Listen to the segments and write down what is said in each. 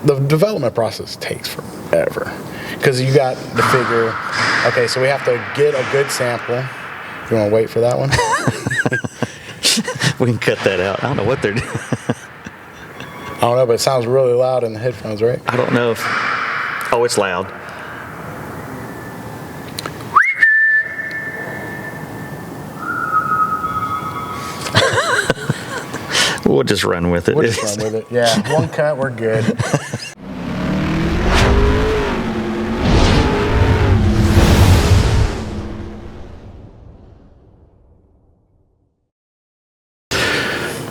the development process takes forever because you got to figure, okay, so we have to get a good sample. You want to wait for that one? We can cut that out. I don't know what they're doing. I don't know, but it sounds really loud in the headphones, right? I don't know if... Oh, it's loud. We'll just run with it. We'll just run with it. Yeah, one cut, we're good.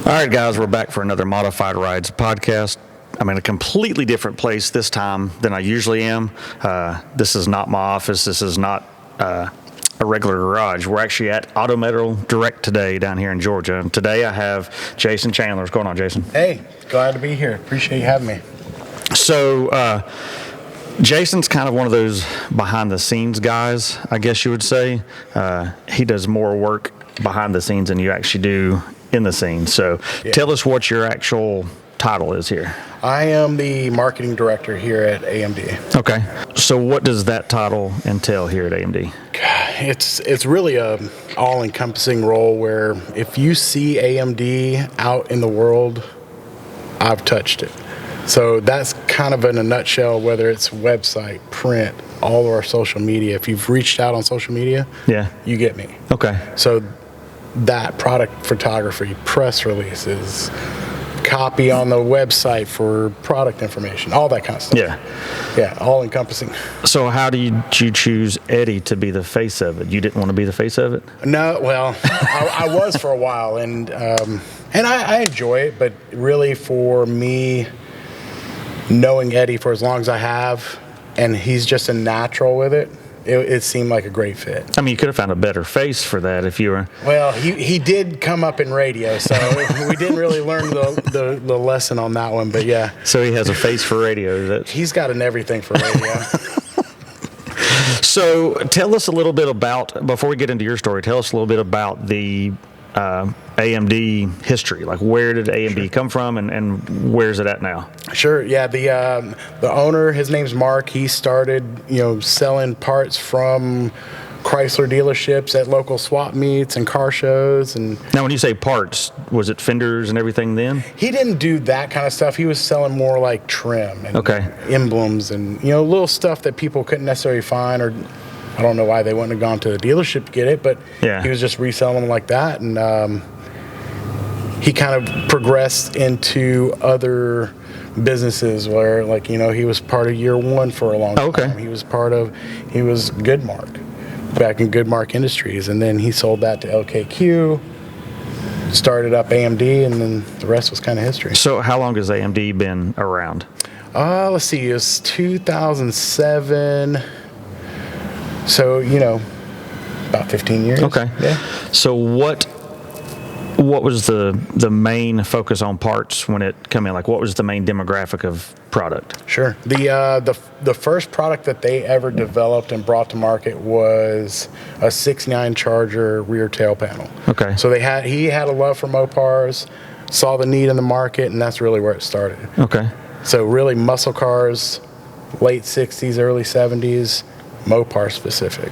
All right, guys, we're back for another Modified Rides podcast. I'm in a completely different place this time than I usually am. This is not my office. This is not a regular garage. We're actually at Auto Metal Direct today down here in Georgia. And today I have Jason Chandler. What's going on, Jason? Hey, glad to be here. Appreciate you having me. So, Jason's kind of one of those behind-the-scenes guys, I guess you would say. He does more work behind the scenes than you actually do in the scene. So, Tell us what your actual title is here. I am the marketing director here at AMD. Okay. So what does that title entail here at AMD? It's really a all-encompassing role where if you see AMD out in the world, I've touched it. So that's kind of in a nutshell, whether it's website, print, all of our social media. If you've reached out on social media, you get me. Okay. So that product photography, press releases, copy on the website for product information, all that kind of stuff. Yeah, all encompassing. So how did you choose Eddie to be the face of it? You didn't want to be the face of it? No, well, I was for a while, and I enjoy it, but really for me, knowing Eddie for as long as I have, and he's just a natural with it, it seemed like a great fit. I mean, you could have found a better face for that if you were... Well, he did come up in radio, so we didn't really learn the lesson on that one, but yeah. So he has a face for radio. He's got an everything for radio. So tell us a little bit about, before we get into your story, tell us a little bit about the AMD history. Like, where did AMD come from, and where's it at now? Sure. Yeah. The owner, his name's Mark. He started, selling parts from Chrysler dealerships at local swap meets and car shows. And now, when you say parts, was it fenders and everything then? He didn't do that kind of stuff. He was selling more like trim and emblems and little stuff that people couldn't necessarily find, or I don't know why they wouldn't have gone to the dealership to get it, but he was just reselling them like that. And he kind of progressed into other businesses where, like, he was part of Year One for a long time. He was Goodmark, back in Goodmark Industries. And then he sold that to LKQ, started up AMD, and then the rest was kind of history. So how long has AMD been around? Let's see, it was 2007. So, about 15 years. Okay. Yeah. So what was the main focus on parts when it came in? Like, what was the main demographic of product? Sure. The first product that they ever developed and brought to market was a 69 Charger rear tail panel. Okay. So he had a love for Mopars, saw the need in the market, and that's really where it started. Okay. So really muscle cars, late 60s, early 70s, Mopar specific.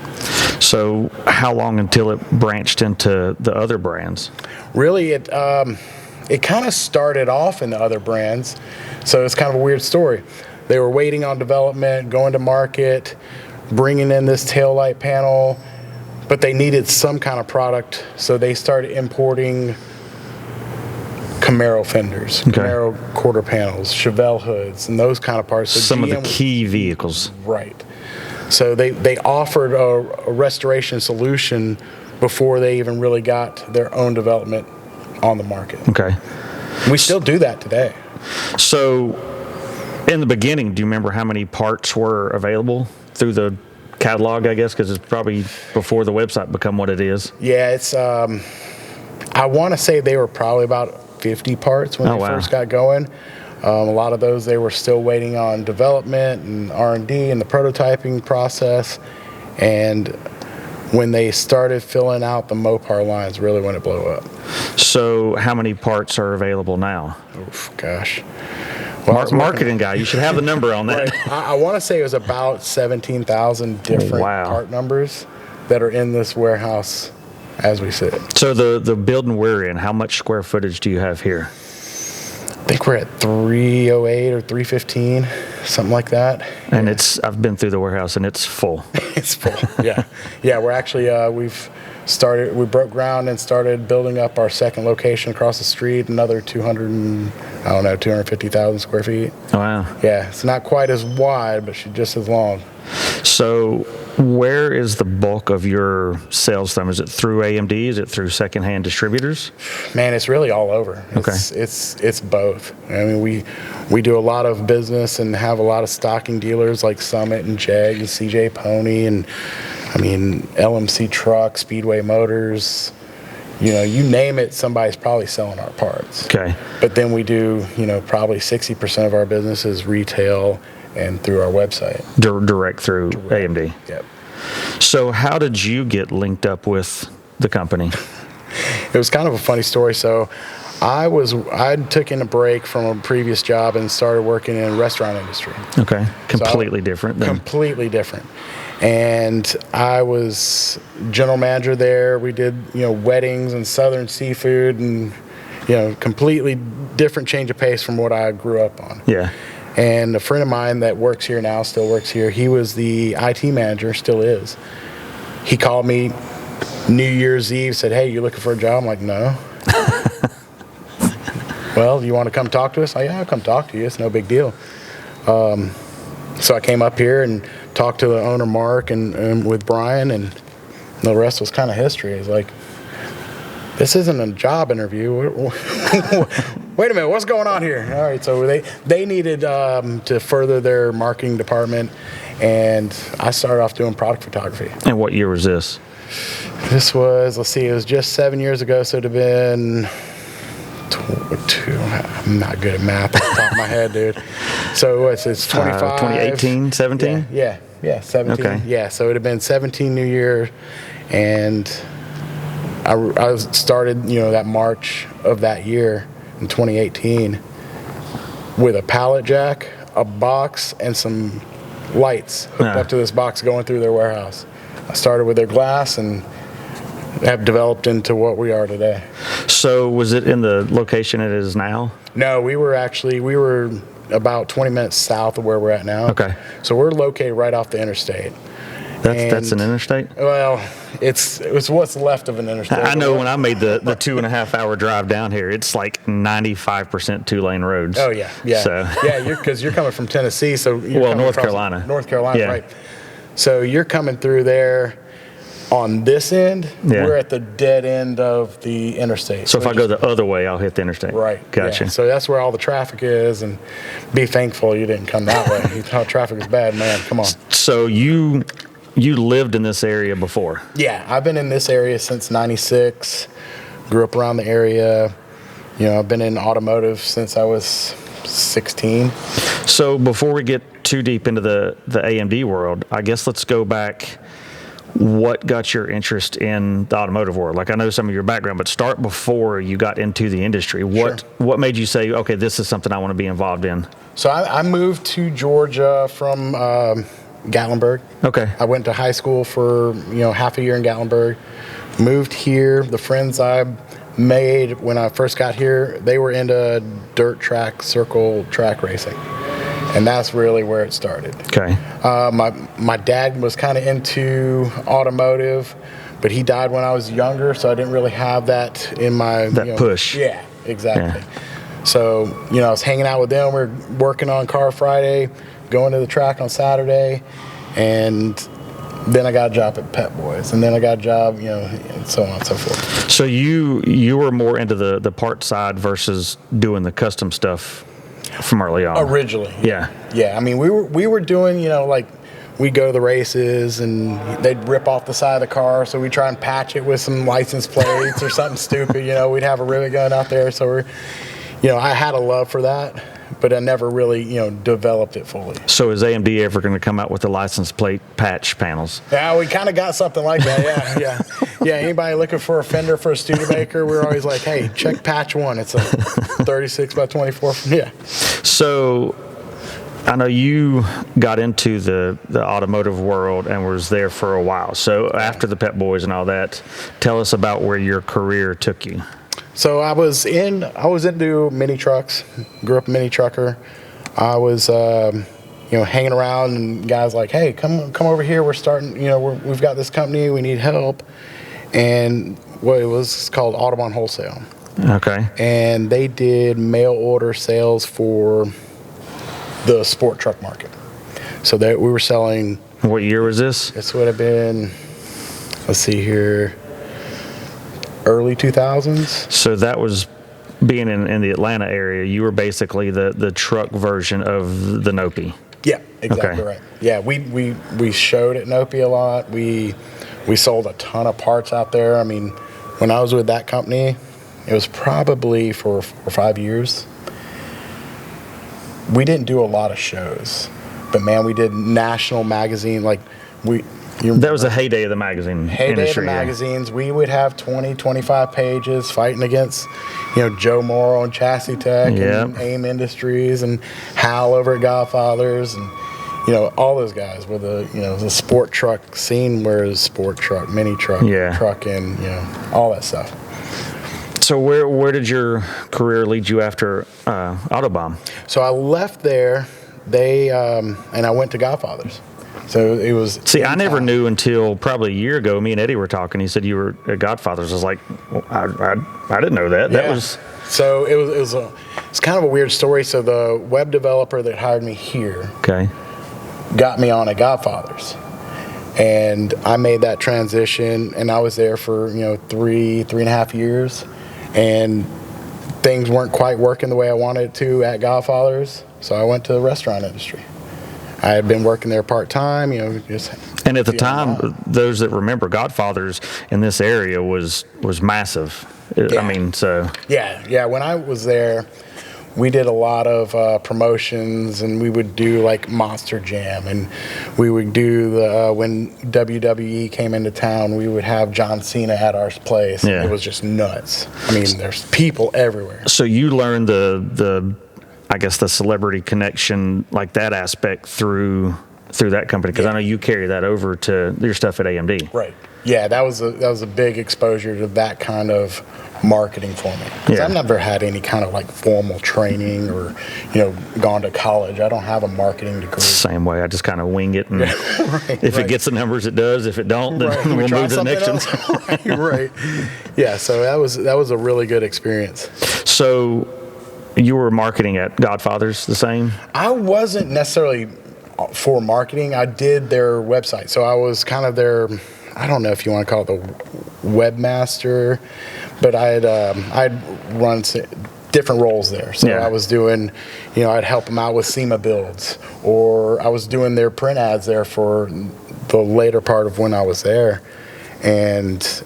So how long until it branched into the other brands? Really, it kind of started off in the other brands, so it's kind of a weird story. They were waiting on development, going to market, bringing in this taillight panel, but they needed some kind of product, so they started importing Camaro fenders, Camaro quarter panels, Chevelle hoods, and those kind of parts. So some of the key vehicles. Right. So they offered a restoration solution before they even really got their own development on the market. Okay. We still do that today. So in the beginning, do you remember how many parts were available through the catalog, I guess, because it's probably before the website become what it is? Yeah, it's I want to say they were probably about 50 parts when they first got going. A lot of those, they were still waiting on development and R&D and the prototyping process. And when they started filling out the Mopar lines, really when it blew up. So how many parts are available now? Oof, gosh. Marketing guy, you should have the number on that. Right. I want to say it was about 17,000 different part numbers that are in this warehouse as we sit. So the building we're in, how much square footage do you have here? I think we're at 308 or 315, something like that. And I've been through the warehouse and it's full. It's full. Yeah. Yeah. We're actually, we broke ground and started building up our second location across the street, another 250,000 square feet. Oh, wow. Yeah. It's not quite as wide, but just as long. So where is the bulk of your sales from? Is it through AMD? Is it through secondhand distributors? Man, it's really all over. It's both. I mean, we do a lot of business and have a lot of stocking dealers like Summit and Jeg and CJ Pony and LMC Truck, Speedway Motors. You name it, somebody's probably selling our parts. Okay. But then we do, probably 60% of our business is retail and through our website. Direct through AMD. Yep. So how did you get linked up with the company? It was kind of a funny story. So I took in a break from a previous job and started working in the restaurant industry. Okay. Completely different. Completely different. And I was general manager there. We did, weddings and southern seafood and, completely different change of pace from what I grew up on. Yeah. And a friend of mine that works here now, still works here, he was the IT manager, still is. He called me New Year's Eve, said, "Hey, you looking for a job?" I'm like, "No." "Well, do you want to come talk to us?" "Yeah, I'll come talk to you. It's no big deal." So I came up here and talked to the owner, Mark, and with Brian, and the rest was kind of history. It's like, this isn't a job interview. Wait a minute, what's going on here? All right, so they needed to further their marketing department, and I started off doing product photography. And what year was this? This was, it was just 7 years ago, so it would have been I'm not good at math off the top of my head, dude. So it's 25. 2018, 17? Yeah, 17. Okay. Yeah, so it would have been 17 New Year, and I started, that March of that year in 2018 with a pallet jack, a box, and some lights hooked up to this box going through their warehouse. I started with their glass and have developed into what we are today. So was it in the location it is now? No, we were about 20 minutes south of where we're at now. Okay. So we're located right off the interstate. That's an interstate? Well, it's what's left of an interstate. I know when I made the 2.5 hour drive down here, it's like 95% 2-lane roads. Oh, yeah. So. Yeah, because you're coming from Tennessee. So North Carolina. North Carolina, yeah. Right. So you're coming through there on this end. Yeah. We're at the dead end of the interstate. So if I go the other way, I'll hit the interstate. Right. Gotcha. Yeah. So that's where all the traffic is, and be thankful you didn't come that way. You thought traffic was bad, man. Come on. So you lived in this area before? Yeah, I've been in this area since '96. Grew up around the area. I've been in automotive since I was 16. So before we get too deep into the AMD world, I guess let's go back. What got your interest in the automotive world? Like, I know some of your background, but start before you got into the industry. What made you say, okay, this is something I want to be involved in? So I moved to Georgia from Gatlinburg. Okay. I went to high school for half a year in Gatlinburg. Moved here. The friends I made when I first got here, they were into dirt track, circle track racing. And that's really where it started. Okay. My dad was kind of into automotive, but he died when I was younger, so I didn't really have that in my... push. Yeah, exactly. Yeah. So, I was hanging out with them. We were working on Car Friday, going to the track on Saturday, and then I got a job at Pep Boys, and then I got a job, and so on and so forth. So you were more into the part side versus doing the custom stuff from early on. Originally. Yeah. Yeah. I mean, we were doing, like, we'd go to the races and they'd rip off the side of the car. So we'd try and patch it with some license plates or something stupid. We'd have a rivet gun out there. So I had a love for that. but I never really, developed it fully. So is AMD ever going to come out with the license plate patch panels? Yeah, we kind of got something like that. Yeah. Anybody looking for a fender for a Studebaker, we're always like, hey, check patch 1. It's a 36 by 24. Yeah. So I know you got into the automotive world and was there for a while. So after the Pep Boys and all that, tell us about where your career took you. So I was into mini trucks. Grew up a mini trucker. I was hanging around, and guys like, hey, come over here. We're starting. We've got this company. We need help. And it was called Audubon Wholesale. Okay. And they did mail order sales for the sport truck market. So that we were selling. What year was this? This would have been, let's see here, early 2000s. So that was being in the Atlanta area. You were basically the truck version of the Nopi. Yeah, exactly right. Yeah, we showed at Nopi a lot. We sold a ton of parts out there. I mean, when I was with that company, it was probably for 4 or 5 years. We didn't do a lot of shows, but man, we did national magazine. Like that was the heyday of the magazine industry. Heyday of the magazines. We would have 20, 25 pages fighting against, Joe Morrow and Chassis Tech and AIM Industries and Hal over at Godfathers and, all those guys with the sport truck scene, whereas sport truck, mini truck, trucking, all that stuff. So where did your career lead you after Autobahn? So I left there, and I went to Godfathers. So it was. See, I never knew until probably a year ago. Me and Eddie were talking. He said you were at Godfathers. I was like, well, I didn't know that. Yeah. That was. So it's kind of a weird story. So the web developer that hired me here, got me on at Godfathers, and I made that transition, and I was there for 3.5 years, and things weren't quite working the way I wanted it to at Godfathers. So I went to the restaurant industry. I had been working there part-time, just. And at the time, those that remember, Godfathers in this area was massive. Yeah. I mean, so. Yeah. When I was there, we did a lot of promotions, and we would do like Monster Jam, and we would do when WWE came into town, we would have John Cena at our place. Yeah. It was just nuts. I mean, there's people everywhere. So you learned the I guess the celebrity connection, like that aspect through that company, because I know you carry that over to your stuff at AMD. Right. Yeah, that was a big exposure to that kind of marketing for me. Because I've never had any kind of like formal training or gone to college. I don't have a marketing degree. Same way. I just kind of wing it, and if it gets the numbers, it does. If it don't, then we'll move to the next one. Right. Yeah. So that was a really good experience. So. You were marketing at Godfathers the same? I wasn't necessarily for marketing. I did their website. So I was kind of their, I don't know if you want to call it the webmaster, but I'd run different roles there. So I was doing, I'd help them out with SEMA builds, or I was doing their print ads there for the later part of when I was there, and,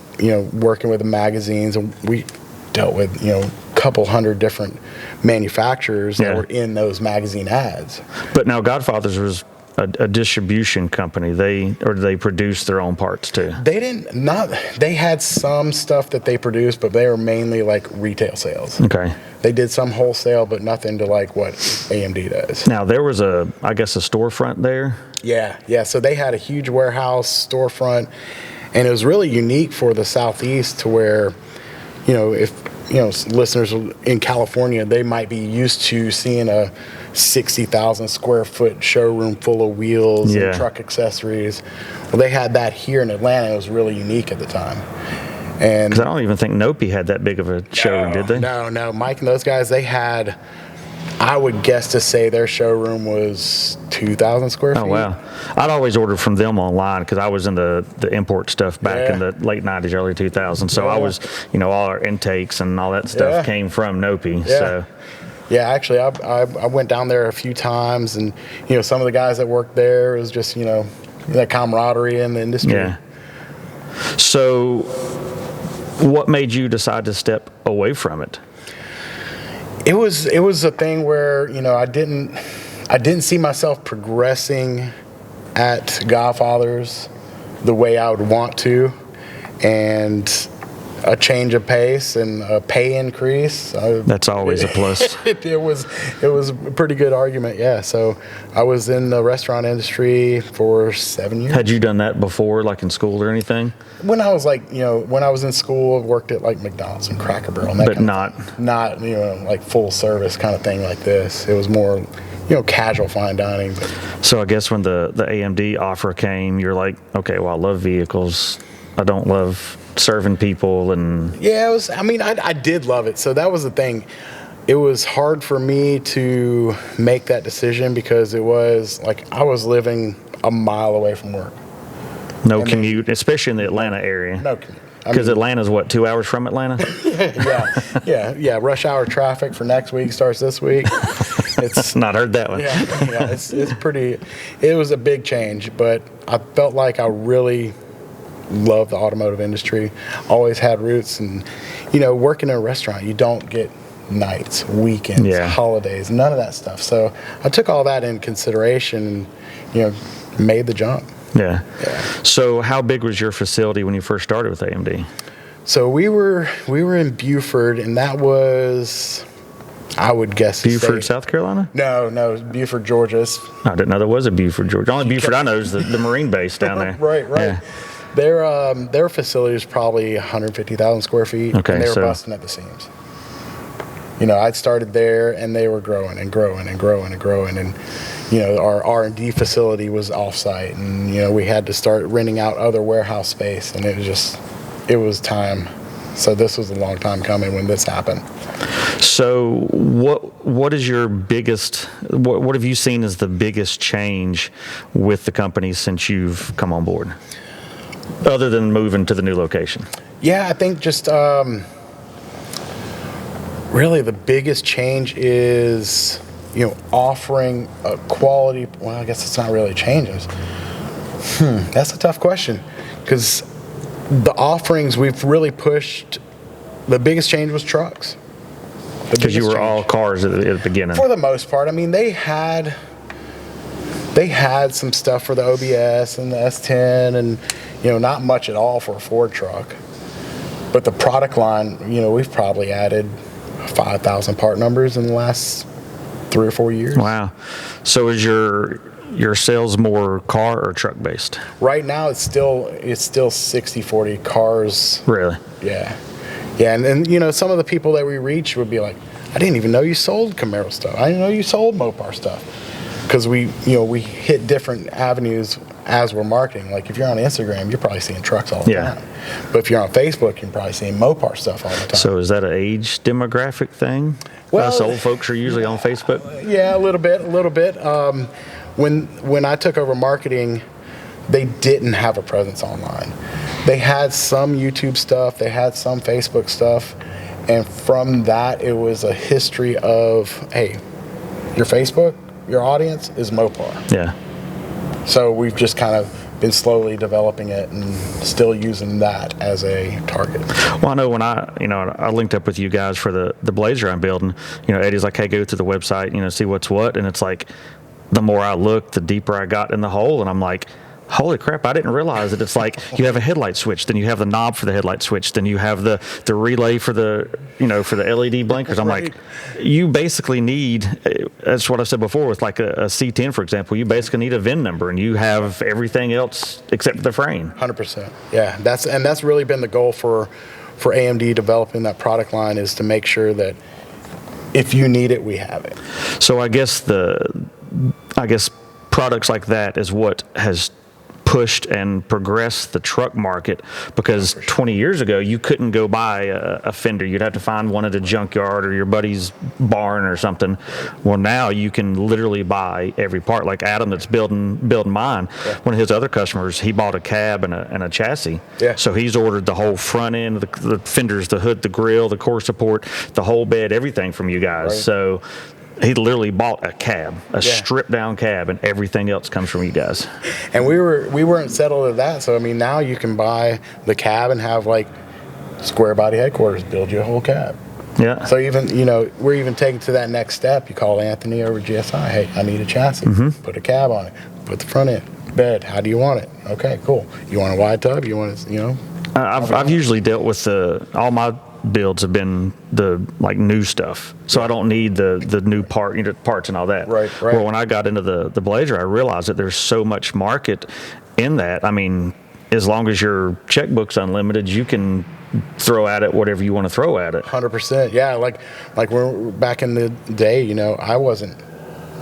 working with the magazines. And we dealt with, a couple hundred different manufacturers that were in those magazine ads. But now Godfathers was a distribution company. They produce their own parts too. They had some stuff that they produced, but they were mainly like retail sales. Okay. They did some wholesale, but nothing to like what AMD does. Now there was a storefront there. Yeah. So they had a huge warehouse storefront, and it was really unique for the Southeast to where, if listeners in California, they might be used to seeing a 60,000 square foot showroom full of wheels and truck accessories. Well, they had that here in Atlanta. It was really unique at the time. And because I don't even think Nopi had that big of a showroom, did they? No. Mike and those guys, they had, I would guess to say their showroom was 2,000 square feet. Oh, wow. I'd always ordered from them online because I was in the import stuff back in the late 90s, early 2000s. So I was, all our intakes and all that stuff came from Nopi. Yeah. So. Yeah, actually, I went down there a few times, and, some of the guys that worked there, it was just, that camaraderie in the industry. Yeah. So what made you decide to step away from it? It was a thing where, I didn't see myself progressing at Godfather's the way I would want to, and a change of pace and a pay increase. That's always a plus. It was a pretty good argument, yeah. So I was in the restaurant industry for 7 years. Had you done that before, like in school or anything? When I was when I was in school, I worked at like McDonald's and Cracker Barrel. And that but not like full service kind of thing like this. It was more casual fine dining. So I guess when the AMD offer came, you're like, okay, well, I love vehicles. I don't love serving people. And yeah, I did love it. So that was the thing. It was hard for me to make that decision because it was like I was living a mile away from work. No commute, especially in the Atlanta area. No commute. Because Atlanta's what, 2 hours from Atlanta? yeah. Rush hour traffic for next week starts this week. It's not heard that one. Yeah. It's pretty. It was a big change, but I felt like I really loved the automotive industry. Always had roots, and working in a restaurant, you don't get nights, weekends, holidays, none of that stuff. So I took all that in consideration, and made the jump. Yeah. So how big was your facility when you first started with AMD? So we were in Beaufort, and that was, I would guess, Beaufort, South Carolina? No, Beaufort, Georgia. I didn't know there was a Beaufort, Georgia. The only Beaufort I know is the Marine base down there. Right. Yeah. Their facility is probably 150,000 square feet, and they were busting at the seams. I'd started there, and they were growing and growing and growing and growing, and our R&D facility was offsite, and we had to start renting out other warehouse space, and it was time. So this was a long time coming when this happened. So what is your biggest, what have you seen as the biggest change with the company since you've come on board, other than moving to the new location? Yeah, I think just really the biggest change is offering a quality. Well, I guess it's not really changes. That's a tough question, because the offerings we've really pushed. The biggest change was trucks. Because you were all cars at the beginning. For the most part, they had some stuff for the OBS and the S10, and not much at all for a Ford truck. But the product line, we've probably added 5,000 part numbers in the last 3 or 4 years. Wow. So is your sales more car or truck based? Right now it's still 60-40 cars. Really? Yeah, and some of the people that we reach would be like, I didn't even know you sold Camaro stuff. I didn't know you sold Mopar stuff. Because we hit different avenues as we're marketing. Like if you're on Instagram, you're probably seeing trucks all the time. But if you're on Facebook, you're probably seeing Mopar stuff all the time. So is that an age demographic thing? Well, us old folks are usually on Facebook? Yeah, a little bit. When I took over marketing, they didn't have a presence online. They had some YouTube stuff, they had some Facebook stuff, and from that it was a history of, hey, your Facebook, your audience is Mopar. Yeah. So we've just kind of been slowly developing it and still using that as a target. Well, I know when I linked up with you guys for the Blazer I'm building, Eddie's like, hey, go to the website, see what's what. And it's like, the more I looked, the deeper I got in the hole. And I'm like, holy crap, I didn't realize that it's like you have a headlight switch, then you have the knob for the headlight switch, then you have the relay for the LED blinkers. I'm like, you basically need, that's what I said before with like a C10, for example, you basically need a VIN number, and you have everything else except the frame. 100%. Yeah, that's really been the goal for AMD developing that product line, is to make sure that if you need it, we have it. So I guess products like that is what has pushed and progressed the truck market, because 20 years ago you couldn't go buy a fender. You'd have to find one at a junkyard or your buddy's barn or something. Well, now you can literally buy every part. Like Adam that's building mine, one of his other customers, he bought a cab and a chassis. So he's ordered the whole front end, the fenders, the hood, the grill, the core support, the whole bed, everything from you guys. So he literally bought a cab, a stripped down cab, and everything else comes from you guys. And we weren't settled at that. So now you can buy the cab and have like Square Body Headquarters build you a whole cab. Yeah. So even, we're even taking to that next step. You call Anthony over GSI. Hey, I need a chassis. Put a cab on it. Put the front end. Bed. How do you want it? Okay, cool. You want a wide tub? You want to, I've usually dealt with all my builds have been the new stuff, so I don't need the new parts and all that. Right. Well, when I got into the Blazer, I realized that there's so much market in that. I mean, as long as your checkbook's unlimited, you can throw at it whatever you want to throw at it. 100%. Yeah, like we're back in the day, I wasn't,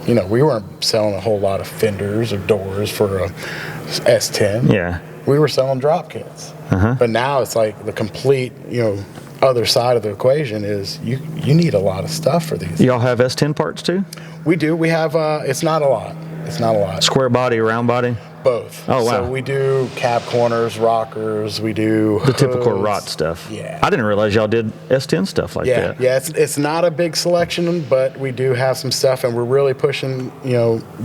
we weren't selling a whole lot of fenders or doors for a S10. Yeah. We were selling drop kits. But now it's like the complete, other side of the equation is you need a lot of stuff for these. Y'all have S10 parts too? We do. We have, it's not a lot. Square body, round body? Both. Oh, wow. So we do cab corners, rockers, we do the typical rot stuff. Yeah. I didn't realize y'all did S10 stuff like that. Yeah, it's not a big selection, but we do have some stuff, and we're really pushing,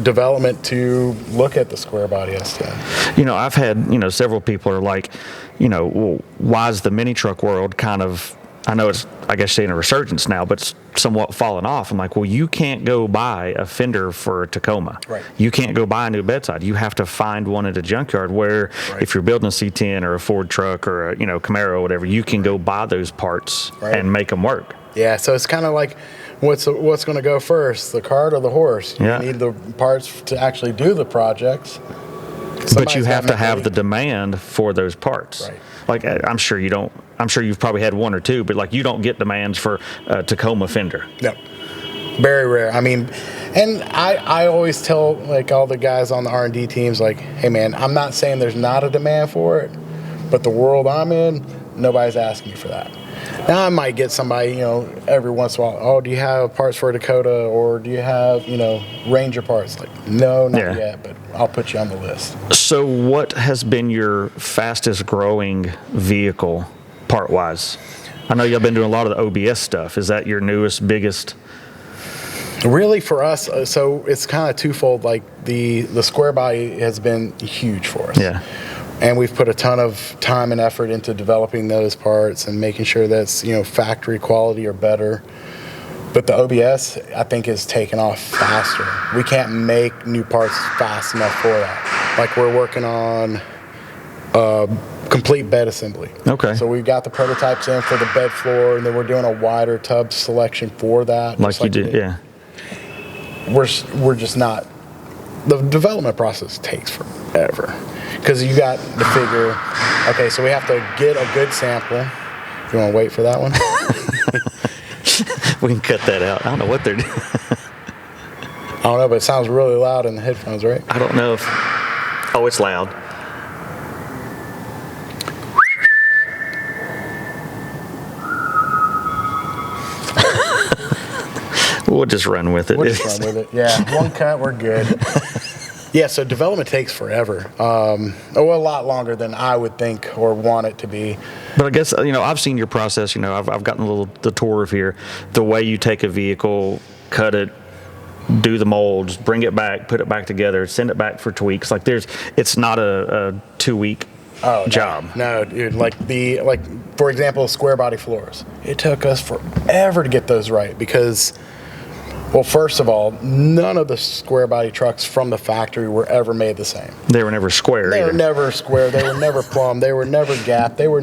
development to look at the square body S10. I've had, several people are like, well, why is the mini truck world kind of, I know it's, I guess, saying a resurgence now, but it's somewhat fallen off. I'm like, well, you can't go buy a fender for a Tacoma. Right. You can't go buy a new bedside. You have to find one at a junkyard where if you're building a C10 or a Ford truck or a, Camaro or whatever, you can go buy those parts and make them work. Yeah, so it's kind of like what's going to go first, the cart or the horse? Yeah. You need the parts to actually do the projects. But you have to have the demand for those parts. Right. Like, I'm sure you've probably had one or two, but you don't get demands for a Tacoma fender. No, very rare. I mean, and I always tell all the guys on the R&D teams, hey man, I'm not saying there's not a demand for it, but the world I'm in, nobody's asking me for that. Now I might get somebody, every once in a while, oh, do you have parts for a Dakota, or do you have, Ranger parts? No, not yet, but I'll put you on the list. So what has been your fastest growing vehicle part-wise? I know y'all been doing a lot of the OBS stuff. Is that your newest, biggest? Really, for us, so it's kind of twofold. The square body has been huge for us. Yeah. And we've put a ton of time and effort into developing those parts and making sure that's, factory quality or better. But the OBS, I think, is taking off faster. We can't make new parts fast enough for that. We're working on complete bed assembly. Okay. So we've got the prototypes in for the bed floor, and then we're doing a wider tub selection for that. Like you did, yeah. We're just not. The development process takes forever. Because you got to figure, okay, so we have to get a good sample. You want to wait for that one? We can cut that out. I don't know what they're doing. I don't know, but it sounds really loud in the headphones, right? I don't know if... Oh, it's loud. We'll just run with it. Yeah, one cut, we're good. Yeah, so development takes forever. A lot longer than I would think or want it to be. But I guess, I've seen your process. I've gotten the tour of here. The way you take a vehicle, cut it, do the molds, bring it back, put it back together, send it back for tweaks. It's not a 2-week job. No, dude. For example, square body floors. It took us forever to get those right because... Well, first of all, none of the square body trucks from the factory were ever made the same. They were never square. They were never square. They were never plumb. They were never gapped. They were,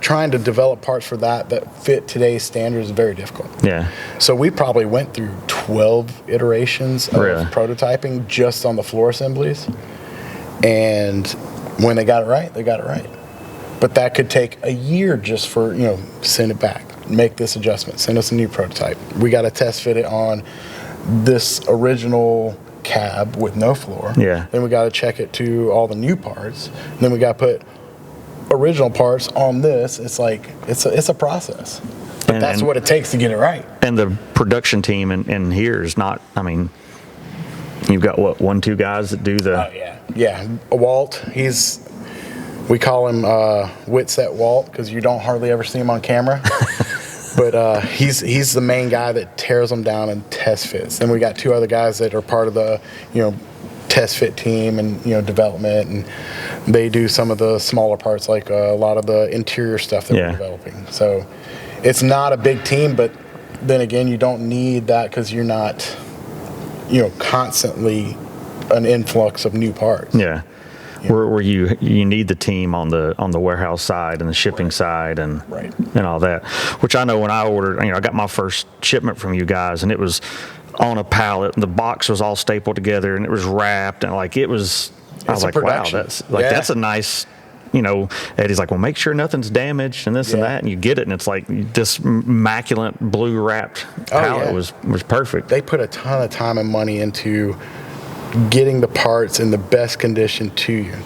trying to develop parts for that fit today's standards is very difficult. Yeah. So we probably went through 12 iterations of prototyping just on the floor assemblies. And when they got it right, they got it right. But that could take a year just for, send it back. Make this adjustment, send us a new prototype. We got to test fit it on this original cab with no floor. Yeah. Then we got to check it to all the new parts. And then we got to put original parts on this. It's it's a process. But that's what it takes to get it right. And the production team in here is not, you've got 1-2 guys that do the... Oh, yeah. Yeah. Walt, we call him Witset Walt because you don't hardly ever see him on camera. But he's the main guy that tears them down and test fits. Then we got 2 other guys that are part of the test fit team and development, and they do some of the smaller parts, like a lot of the interior stuff that we're developing. So it's not a big team, but then again, you don't need that because you're not, constantly an influx of new parts. Yeah. Where you need the team on the warehouse side and the shipping side and all that. Which I know when I ordered, I got my first shipment from you guys, and it was on a pallet, and the box was all stapled together, and it was wrapped, and like it was. I was like, wow, that's a nice. Eddie's like, well, make sure nothing's damaged and this and that, and you get it, and it's like this immaculate blue wrapped pallet was perfect. They put a ton of time and money into getting the parts in the best condition to you.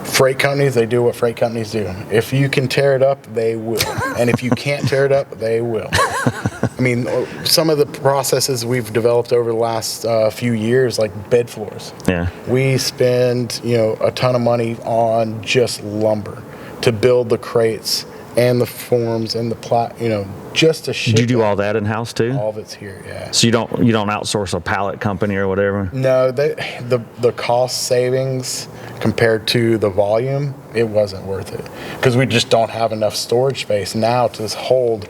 Freight companies, they do what freight companies do. If you can tear it up, they will. And if you can't tear it up, they will. I mean, some of the processes we've developed over the last few years, like bed floors. Yeah. We spend, a ton of money on just lumber to build the crates and the forms and the just to ship. Did you do all that in-house too? All of it's here, yeah. So you don't outsource a pallet company or whatever? No, the cost savings compared to the volume, it wasn't worth it because we just don't have enough storage space now to hold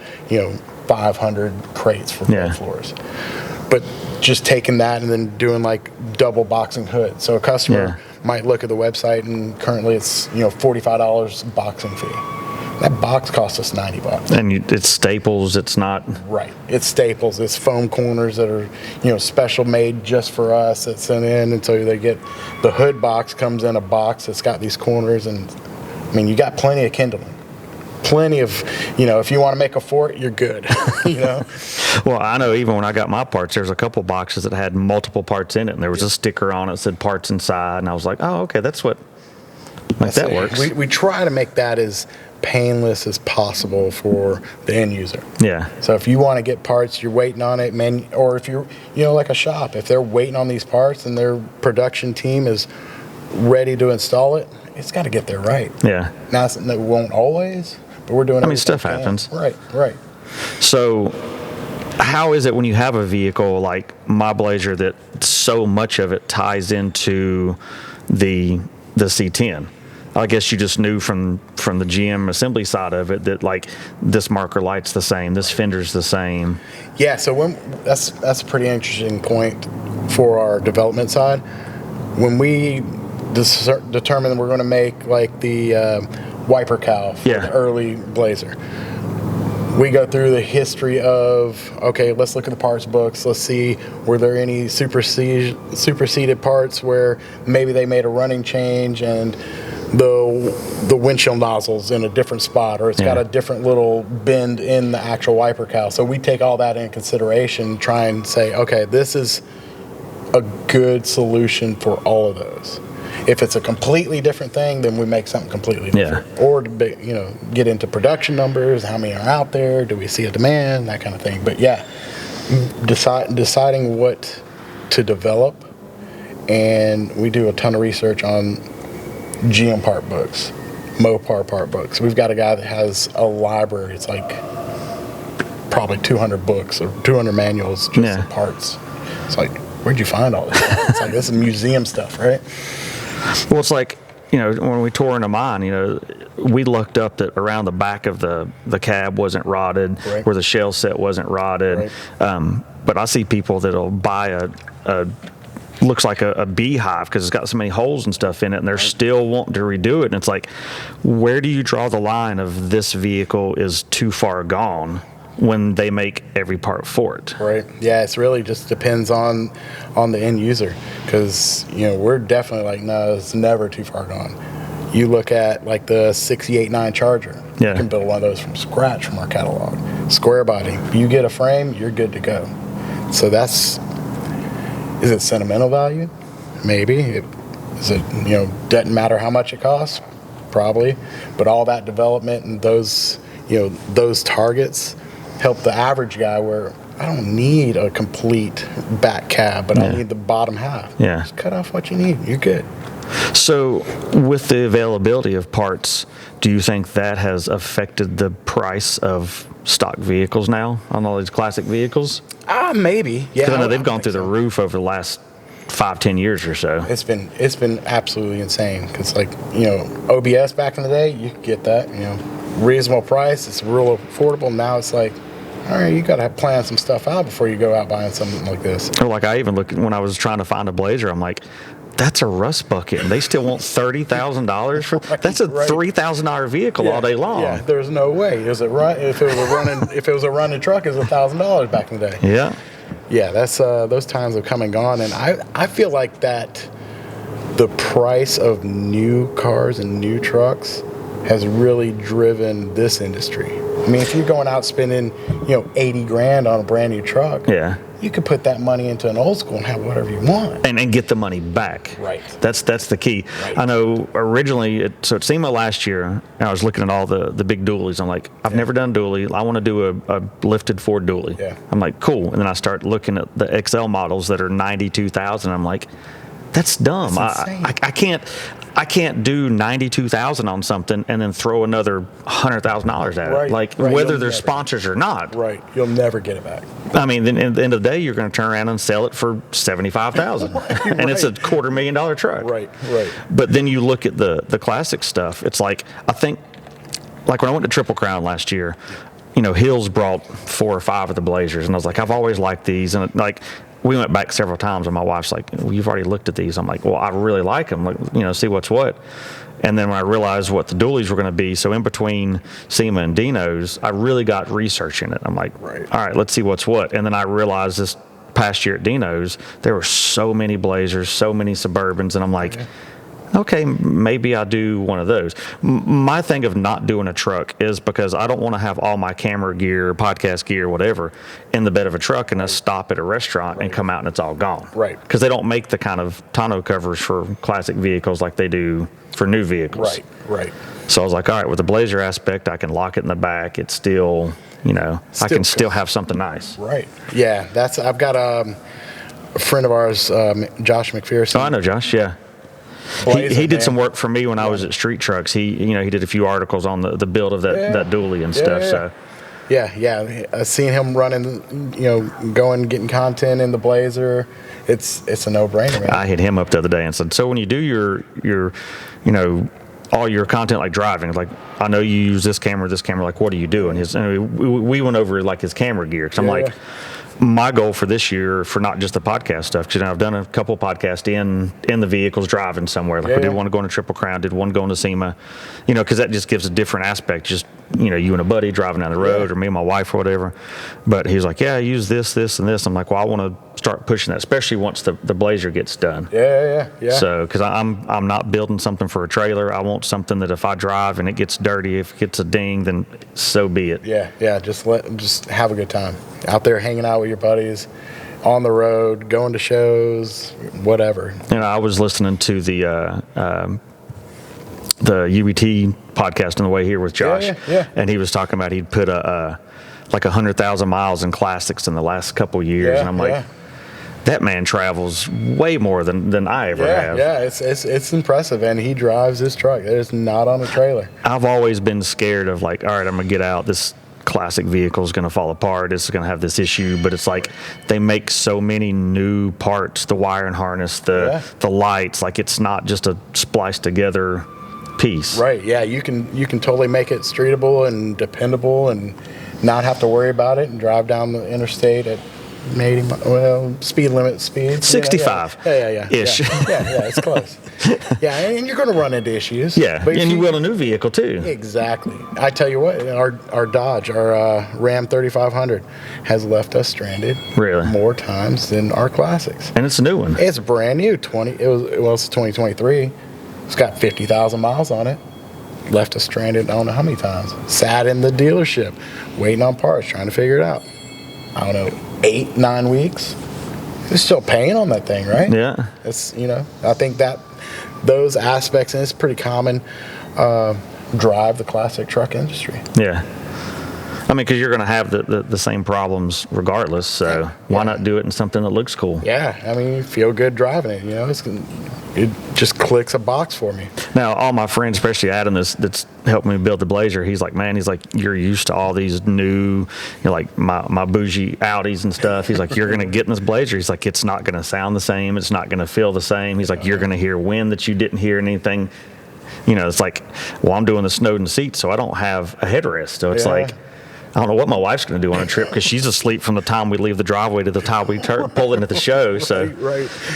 500 crates for bed floors. But just taking that and then doing like double boxing hood. So a customer might look at the website and currently it's $45 boxing fee. That box cost us $90. And it's staples. It's not right. It's staples. It's foam corners that are special made just for us. That's sent in, and so they get the hood box comes in a box that's got these corners, and I mean you got plenty of kindling, plenty of if you want to make a fort, you're good. Well, I know even when I got my parts, there's a couple boxes that had multiple parts in it, and there was a sticker on it that said parts inside, and I was like, oh, okay, that's what. That works. We try to make that as painless as possible for the end user. Yeah. So if you want to get parts, you're waiting on it, man, or if you're, like a shop, if they're waiting on these parts and their production team is ready to install it, it's got to get there right. Yeah. Now, it won't always, but we're doing. Stuff happens. Right. So, how is it when you have a vehicle like my Blazer that so much of it ties into the C10? I guess you just knew from the GM assembly side of it that like this marker light's the same, this fender's the same. Yeah, so that's a pretty interesting point for our development side. When we determine we're going to make like the wiper cowl for the early Blazer, we go through the history of, okay, let's look at the parts books. Let's see, were there any superseded parts where maybe they made a running change and the windshield nozzle's in a different spot, or it's got a different little bend in the actual wiper cowl. So we take all that into consideration, try and say, okay, this is a good solution for all of those. If it's a completely different thing, then we make something completely different. Yeah. Or to get into production numbers, how many are out there, do we see a demand, that kind of thing. But deciding what to develop, and we do a ton of research on GM part books, Mopar part books. We've got a guy that has a library. It's like probably 200 books or 200 manuals just of parts. It's like, where'd you find all this? It's like, this is museum stuff, right? Well, it's like, when we tore into mine, we looked up that around the back of the cab wasn't rotted, where the shell set wasn't rotted. Right. But I see people that'll buy a looks like a beehive because it's got so many holes and stuff in it, and they're still wanting to redo it. And it's like, where do you draw the line of this vehicle is too far gone when they make every part for it? Right. Yeah, it's really just depends on the end user, because we're definitely like, no, it's never too far gone. You look at like the 689 Charger. You can build one of those from scratch from our catalog. Square body. If you get a frame, you're good to go. So is it sentimental value? Maybe. Doesn't matter how much it costs? Probably. But all that development and those targets help the average guy where I don't need a complete back cab, but I need the bottom half. Yeah. Just cut off what you need. You're good. So with the availability of parts, do you think that has affected the price of stock vehicles now on all these classic vehicles? Maybe. Yeah. Because I know they've gone through the roof over the last 5-10 years or so. It's been absolutely insane. Because OBS back in the day, you could get that. reasonable price. It's real affordable. Now it's like, all right, you got to plan some stuff out before you go out buying something like this. Or like I even looked when I was trying to find a Blazer, I'm like, that's a rust bucket, and they still want $30,000 for that's a $3,000 vehicle all day long. Yeah, there's no way. If it was a running truck, it was $1,000 back in the day. Yeah. Yeah, that's those times have come and gone, and I feel like that the price of new cars and new trucks has really driven this industry. I mean, if you're going out spending, $80,000 on a brand new truck, yeah, you could put that money into an old school and have whatever you want, and get the money back. Right. That's the key. Right. I know originally, at SEMA last year, I was looking at all the big dualies. I'm like, I've never done a dually. I want to do a lifted Ford dually. Yeah. I'm like, cool. And then I start looking at the XL models that are $92,000. I'm like, that's dumb. I can't do $92,000 on something and then throw another $100,000 at it. Like whether they're sponsors or not. Right. You'll never get it back. I mean, then at the end of the day, you're going to turn around and sell it for $75,000, and it's a $250,000 truck. Right. But then you look at the classic stuff. It's like I think, like when I went to Triple Crown last year, Hills brought 4 or 5 of the Blazers, and I was like, I've always liked these, and like. We went back several times, and my wife's like, well, you've already looked at these. I'm like, well, I really like them. Like, see what's what. And then when I realized what the dualies were going to be, so in between SEMA and Dino's, I really got researching it. I'm like, all right, let's see what's what. And then I realized this past year at Dino's, there were so many Blazers, so many Suburbans, and I'm like, okay, maybe I do one of those. My thing of not doing a truck is because I don't want to have all my camera gear, podcast gear, whatever, in the bed of a truck and then stop at a restaurant and come out and it's all gone. Right. Because they don't make the kind of tonneau covers for classic vehicles like they do for new vehicles. Right. So I was like, all right, with the Blazer aspect, I can lock it in the back. It's still, I can still have something nice. Right. Yeah, I've got a friend of ours, Josh McPherson. Oh, I know Josh, yeah. He did some work for me when I was at Street Trucks. He did a few articles on the build of that dually and stuff. So yeah. I've seen him running, getting content in the Blazer. It's a no-brainer, man. I hit him up the other day and said, so when you do your all your content like driving, like I know you use this camera, like what do you do? And we went over like his camera gear because I'm like. My goal for this year, for not just the podcast stuff, because I've done a couple podcasts in the vehicles driving somewhere. Like we did one going to Triple Crown, did one going to SEMA, because that just gives a different aspect. Just, you and a buddy driving down the road or me and my wife or whatever. But he's like, yeah, I use this, and this. I'm like, well, I want to start pushing that, especially once the Blazer gets done. Yeah. So, because I'm not building something for a trailer. I want something that if I drive and it gets dirty, if it gets a ding, then so be it. Yeah. Just have a good time out there, hanging out with your buddies, on the road, going to shows, whatever. I was listening to the UBT podcast on the way here with Josh, and he was talking about he'd put like 100,000 miles in classics in the last couple years, and I'm like, that man travels way more than I ever have. Yeah, it's impressive, and he drives his truck. It's not on a trailer. I've always been scared of like, all right, I'm gonna get out. This classic vehicle is going to fall apart. It's going to have this issue, but it's like they make so many new parts, the wiring harness, the lights, like it's not just a spliced together piece. Right. Yeah, you can totally make it streetable and dependable and not have to worry about it and drive down the interstate at maybe speed limit speed 65 ish. Yeah, it's close. Yeah, and you're going to run into issues. Yeah, but you will a new vehicle too. Exactly. I tell you what, our Dodge, our Ram 3500 has left us stranded more times than our classics. And it's a new one. It's brand new. It's 2023. It's got 50,000 miles on it. Left us stranded I don't know how many times. Sat in the dealership waiting on parts, trying to figure it out. I don't know, 8-9 weeks. They're still paying on that thing, right? Yeah. It's I think that those aspects, and it's pretty common, drive the classic truck industry. Yeah. I mean, because you're going to have the same problems regardless, so why not do it in something that looks cool? Yeah, I mean, you feel good driving it, it just clicks a box for me. Now, all my friends, especially Adam, that's helped me build the Blazer, he's like, you're used to all these new, like my bougie Audis and stuff. He's like, you're going to get in this Blazer. He's like, it's not going to sound the same. It's not going to feel the same. He's like, you're going to hear wind that you didn't hear anything. it's like, well, I'm doing the Snowden seat, so I don't have a headrest. So it's like, I don't know what my wife's going to do on a trip because she's asleep from the time we leave the driveway to the time we pull into the show. So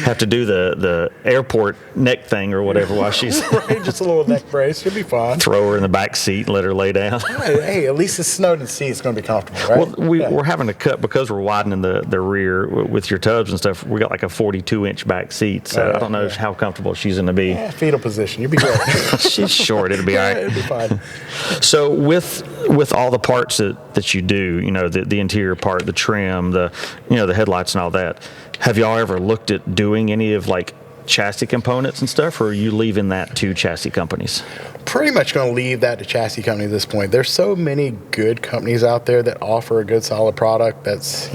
have to do the airport neck thing or whatever while she's just a little neck brace. She'll be fine. Throw her in the back seat and let her lay down. Hey, at least the Snowden seat is going to be comfortable, right? Well, we're having to cut because we're widening the rear with your tubs and stuff. We got like a 42-inch back seat, so I don't know how comfortable she's going to be. Yeah, fetal position. You'll be good. She's short. It'll be all right. It'll be fine. So with all the parts that you do, the interior part, the trim, the headlights and all that, have y'all ever looked at doing any of like chassis components and stuff, or are you leaving that to chassis companies? Pretty much going to leave that to chassis companies at this point. There's so many good companies out there that offer a good solid product that's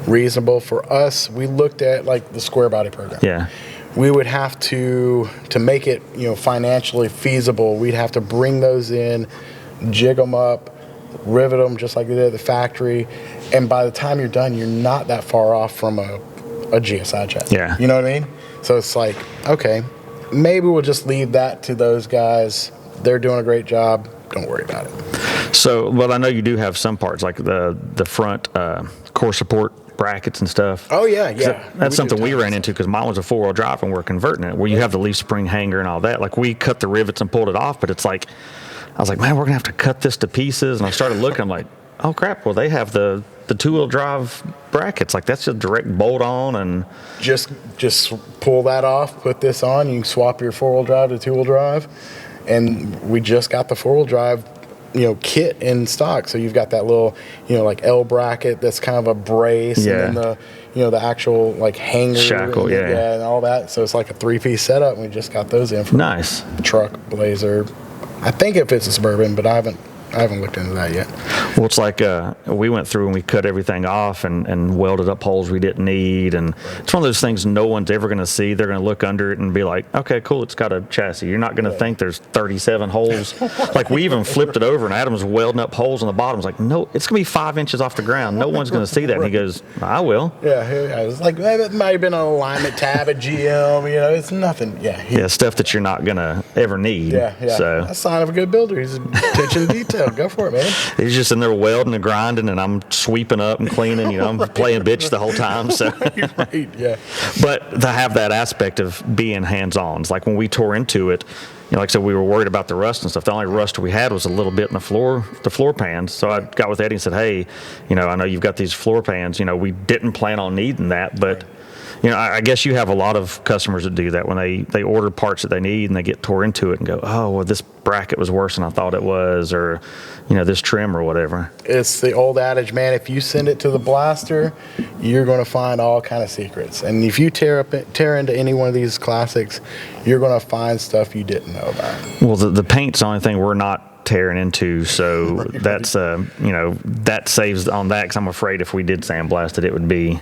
reasonable. For us, we looked at like the square body program. Yeah. We would have to make it financially feasible, we'd have to bring those in, jig them up, rivet them just like they did at the factory, and by the time you're done, you're not that far off from a GSI chassis. Yeah. You know what I mean? So it's like, okay, maybe we'll just leave that to those guys. They're doing a great job. Don't worry about it. So, well, I know you do have some parts like the front core support brackets and stuff. Oh yeah. That's something we ran into because mine was a 4-wheel drive and we're converting it where you have the leaf spring hanger and all that. Like we cut the rivets and pulled it off, but it's like, I was like, man, we're gonna have to cut this to pieces. And I started looking, I'm like, oh crap, well they have the 2-wheel drive brackets. Like that's just direct bolt on and just pull that off, put this on, you can swap your 4-wheel drive to 2-wheel drive. And we just got the 4-wheel drive kit in stock. So you've got that little like L bracket that's kind of a brace, and then the actual like hanger shackle, and all that. So it's like a 3-piece setup, and we just got those in for nice truck, Blazer. I think it fits a Suburban, but I haven't looked into that yet. Well, it's like we went through and we cut everything off and welded up holes we didn't need. And it's one of those things no one's ever going to see. They're going to look under it and be like, okay, cool, it's got a chassis. You're not going to think there's 37 holes. Like we even flipped it over and Adam's welding up holes on the bottom. It's like, no, it's going to be 5 inches off the ground. No one's going to see that. And he goes, I will. Yeah, it's like, it might have been an alignment tab at GM. It's nothing. Yeah, stuff that you're not going to ever need. Yeah. So that's a sign of a good builder. He's attention to detail. Go for it, man. He's just in there welding and grinding, and I'm sweeping up and cleaning. I'm playing bitch the whole time. So, right, yeah. But to have that aspect of being hands-on, it's like when we tore into it. Like I said, we were worried about the rust and stuff. The only rust we had was a little bit in the floor pans. So I got with Eddie and said, hey, I know you've got these floor pans. We didn't plan on needing that, but. I guess you have a lot of customers that do that when they order parts that they need and they get tore into it and go, oh, well, this bracket was worse than I thought it was, or, this trim or whatever. It's the old adage, man, if you send it to the blaster, you're going to find all kind of secrets. And if you tear into any one of these classics, you're going to find stuff you didn't know about. Well, the paint's the only thing we're not tearing into, so that's, that saves on that because I'm afraid if we did sandblast it, it would be...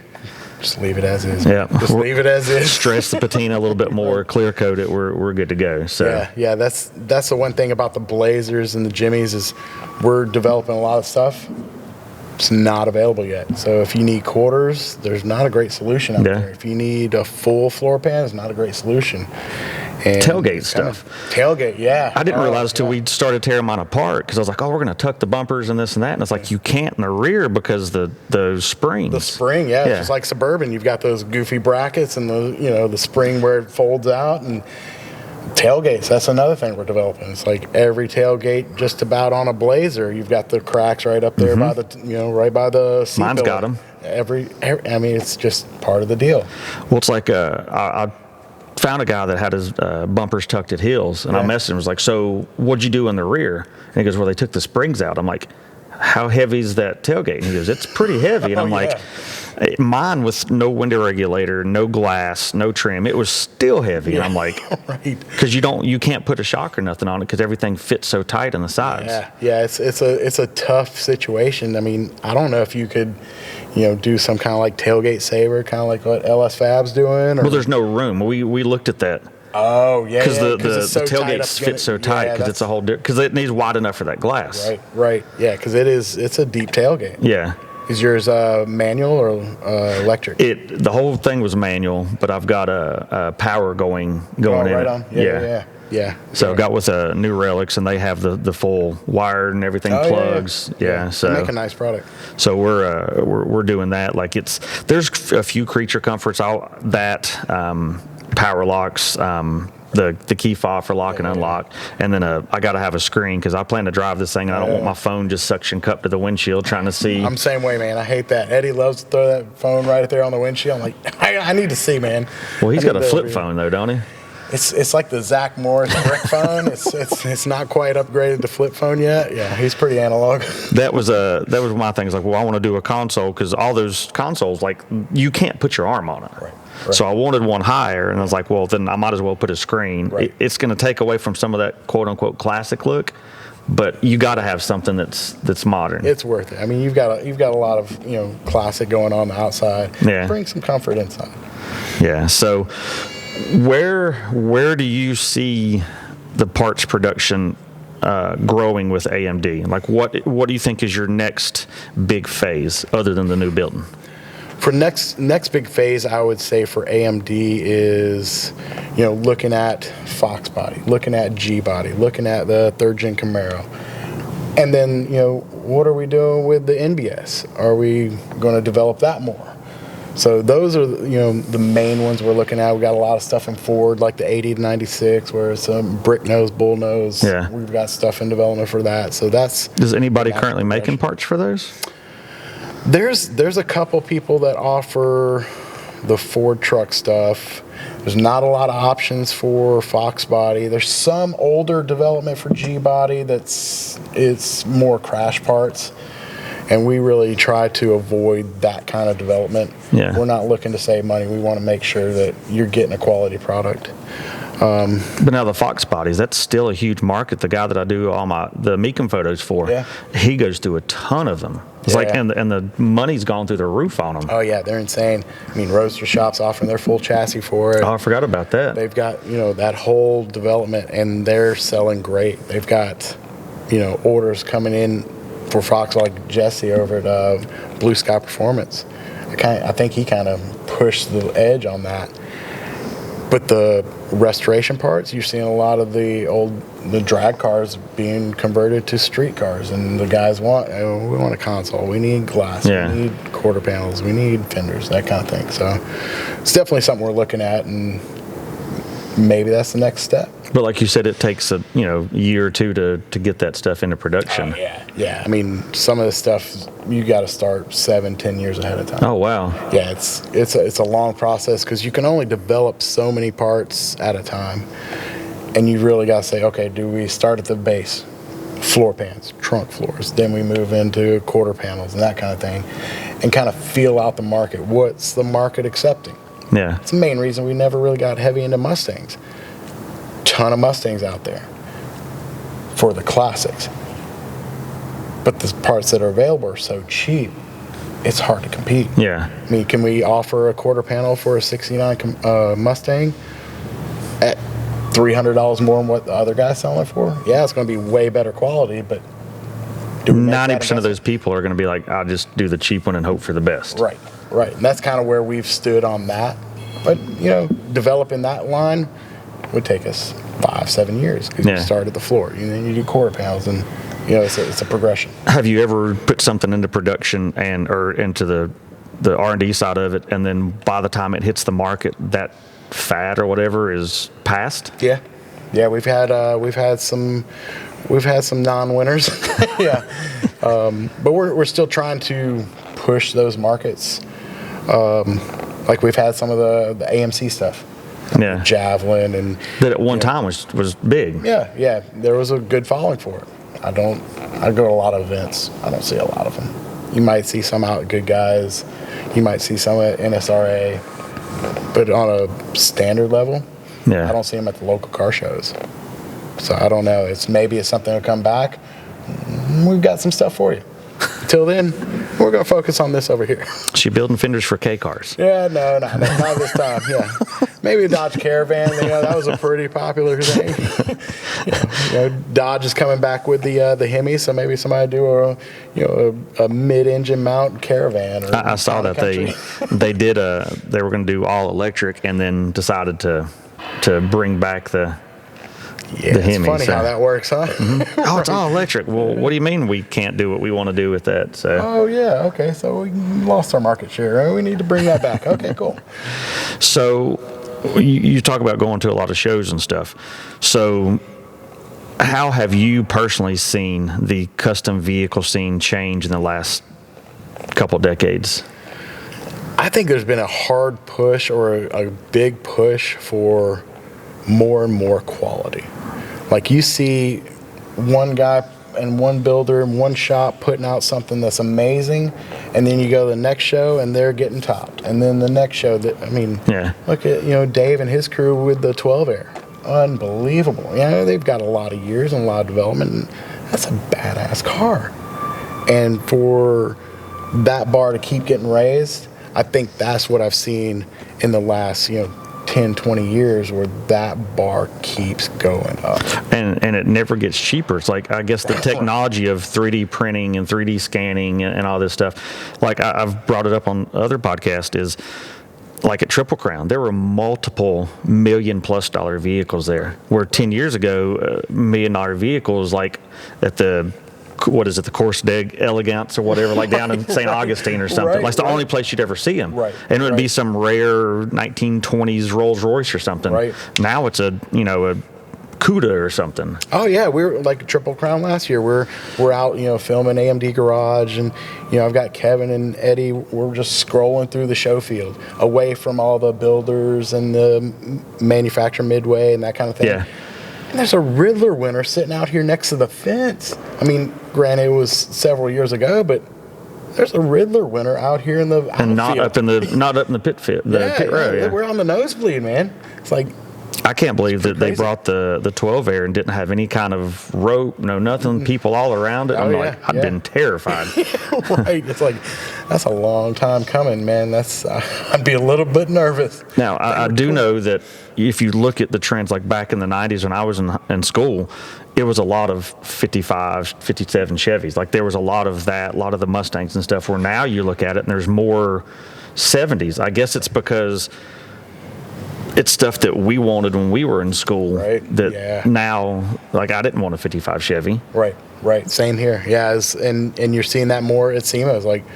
Just leave it as is. Yeah, just leave it as is. Stress the patina a little bit more, clear coat it. We're good to go. So yeah. That's the one thing about the Blazers and the Jimmies is we're developing a lot of stuff. It's not available yet. So if you need quarters, there's not a great solution out there. If you need a full floor pan, it's not a great solution. And tailgate stuff. Tailgate, yeah. I didn't realize till we started tearing mine apart because I was like, oh, we're going to tuck the bumpers and this and that. And it's like, you can't in the rear because those springs. The spring, yeah. It's just like Suburban. You've got those goofy brackets and the spring where it folds out. And tailgates, that's another thing we're developing. It's like every tailgate just about on a Blazer, you've got the cracks right up there by the, right by the seat. Mine's got them. Every, I mean, it's just part of the deal. Well, it's like I found a guy that had his bumpers tucked at heels, and I messaged him. I was like, so what'd you do in the rear? And he goes, well, they took the springs out. I'm like, how heavy is that tailgate? And he goes, it's pretty heavy. And I'm like, mine with no window regulator, no glass, no trim, it was still heavy. And I'm like, because you can't put a shock or nothing on it because everything fits so tight on the sides. It's a tough situation. I mean, I don't know if you could do some kind of like tailgate saver, kind of like what LS Fab's doing. Or... Well, there's no room. We looked at that. Oh, yeah. Because the tailgates fit so tight because it's a whole because it needs wide enough for that glass. Right. Yeah, because it's a deep tailgate. Yeah. Is yours manual or electric? The whole thing was manual, but I've got a power going in right it. on. Yeah. So I got with a New Relics, and they have the full wired and everything plugs. Yeah. So they make a nice product. So we're doing that. Like there's a few creature comforts power locks. The key fob for lock and unlock, and then I got to have a screen because I plan to drive this thing, and I don't want my phone just suction cupped to the windshield trying to see. I'm the same way, man. I hate that. Eddie loves to throw that phone right there on the windshield. I'm like, I need to see, man. Well, he's got a flip phone though, don't he? It's like the Zach Morris brick phone. It's not quite upgraded to flip phone yet. Yeah, he's pretty analog. That was my thing. It's like, well, I want to do a console because all those consoles, like, you can't put your arm on it. Right. So I wanted one higher, and I was like, well, then I might as well put a screen. Right. It's going to take away from some of that quote unquote classic look, but you got to have something that's modern. It's worth it. I mean, you've got a lot of classic going on the outside. Yeah. Bring some comfort inside. Yeah. So where do you see the parts production growing with AMD? Like, what do you think is your next big phase other than the new building? For next big phase, I would say for AMD is, looking at Fox body, looking at G body, looking at the 3rd gen Camaro. And then, what are we doing with the NBS? Are we going to develop that more? So those are, the main ones we're looking at. We got a lot of stuff in Ford, like the 80 to 96, where it's brick nose, bull nose. Yeah. We've got stuff in development for that. So that's. Does anybody currently making parts for those? There's a couple people that offer the Ford truck stuff. There's not a lot of options for Fox body. There's some older development for G body it's more crash parts. And we really try to avoid that kind of development. Yeah. We're not looking to save money. We want to make sure that you're getting a quality product. But now the Fox bodies, that's still a huge market. The guy that I do all the Meekum photos for, he goes through a ton of them. It's like, and the money's gone through the roof on them. Oh yeah, they're insane. I mean, Roadster Shop's offering their full chassis for it. Oh, I forgot about that. They've got that whole development, and they're selling great. They've got orders coming in for Fox, like Jesse over at Blue Sky Performance. I think he kind of pushed the edge on that. But the restoration parts, you're seeing a lot of the drag cars being converted to street cars, and the guys we want a console, we need glass, we need quarter panels, we need fenders, that kind of thing. So it's definitely something we're looking at, and maybe that's the next step. But like you said, it takes a year or two to get that stuff into production. Yeah. I mean, some of the stuff you got to start 7-10 years ahead of time. Oh wow. Yeah, it's a long process because you can only develop so many parts at a time, and you really got to say, okay, do we start at the base, floor pans, trunk floors, then we move into quarter panels and that kind of thing, and kind of feel out the market. What's the market accepting? Yeah, it's the main reason we never really got heavy into Mustangs. Ton of Mustangs out there for the classics, but the parts that are available are so cheap, it's hard to compete. Yeah, I mean, can we offer a quarter panel for a 69 Mustang at $300 more than what the other guy's selling it for? Yeah, it's going to be way better quality, but 90% of those people are going to be like, I'll just do the cheap one and hope for the best. Right, and that's kind of where we've stood on that. But developing that line would take us 5-7 years because you start at the floor, and then you do quarter panels, and it's a progression. Have you ever put something into production or into the R&D side of it, and then by the time it hits the market, that fad or whatever is past? Yeah, we've had some non-winners. Yeah, but we're still trying to push those markets. Like we've had some of the AMC stuff. Javelin, and that at one time was big. Yeah, there was a good following for it. I go to a lot of events. I don't see a lot of them. You might see some out at Good Guys. You might see some at NSRA, but on a standard level, I don't see them at the local car shows. So I don't know. Maybe it's something to come back. We've got some stuff for you. until then, we're going to focus on this over here. She building fenders for K cars. Yeah, no, not this time. Yeah, maybe a Dodge Caravan. That was a pretty popular thing. Dodge is coming back with the Hemi, so maybe somebody do a mid-engine mount Caravan. Or I saw that they were going to do all electric, and then decided to bring back the Hemi. It's funny how that works, huh? Mm-hmm. Oh, it's all electric. Well, what do you mean we can't do what we want to do with that? So. Oh, yeah. Okay, so we lost our market share. We need to bring that back. Okay, cool. So you talk about going to a lot of shows and stuff. So how have you personally seen the custom vehicle scene change in the last couple decades? I think there's been a hard push or a big push for more and more quality. Like you see one guy and one builder in one shop putting out something that's amazing, and then you go to the next show and they're getting topped, and then the next show look at Dave and his crew with the 12 Air, unbelievable. They've got a lot of years and a lot of development, and that's a badass car. And for that bar to keep getting raised, I think that's what I've seen in the last 10, 20 years, where that bar keeps going up. And it never gets cheaper. It's like, I guess the technology of 3D printing and 3D scanning and all this stuff, like I've brought it up on other podcasts, is like at Triple Crown, there were multiple $1 million+ vehicles there, where 10 years ago, $1 million vehicles like at the Course de Elegance or whatever, like down in St. Augustine or something. Like it's the only place you'd ever see them. Right. And it would be some rare 1920s Rolls Royce or something. Right. Now it's a CUDA or something. Oh yeah, we were like Triple Crown last year. We're out, filming AMD Garage, and I've got Kevin and Eddie. We're just scrolling through the show field, away from all the builders and the manufacturer midway and that kind of thing. Yeah. And there's a Riddler winner sitting out here next to the fence. I mean, granted, it was several years ago, but there's a Riddler winner out here in the outfield. And not up in the pit row. Yeah. We're on the nosebleed, man. It's like, I can't believe that they brought the 12 Air and didn't have any kind of rope, nothing, people all around it. I'd been terrified. Right. It's like, that's a long time coming, man. I'd be a little bit nervous. Now, I do know that if you look at the trends, like back in the 90s when I was in school, it was a lot of 55, 57 Chevys. Like there was a lot of that, a lot of the Mustangs and stuff, where now you look at it and there's more 70s. I guess it's because it's stuff that we wanted when we were in school. Right. Now, like I didn't want a 55 Chevy. Right. Same here. Yeah. And you're seeing that more at SEMA. It's like,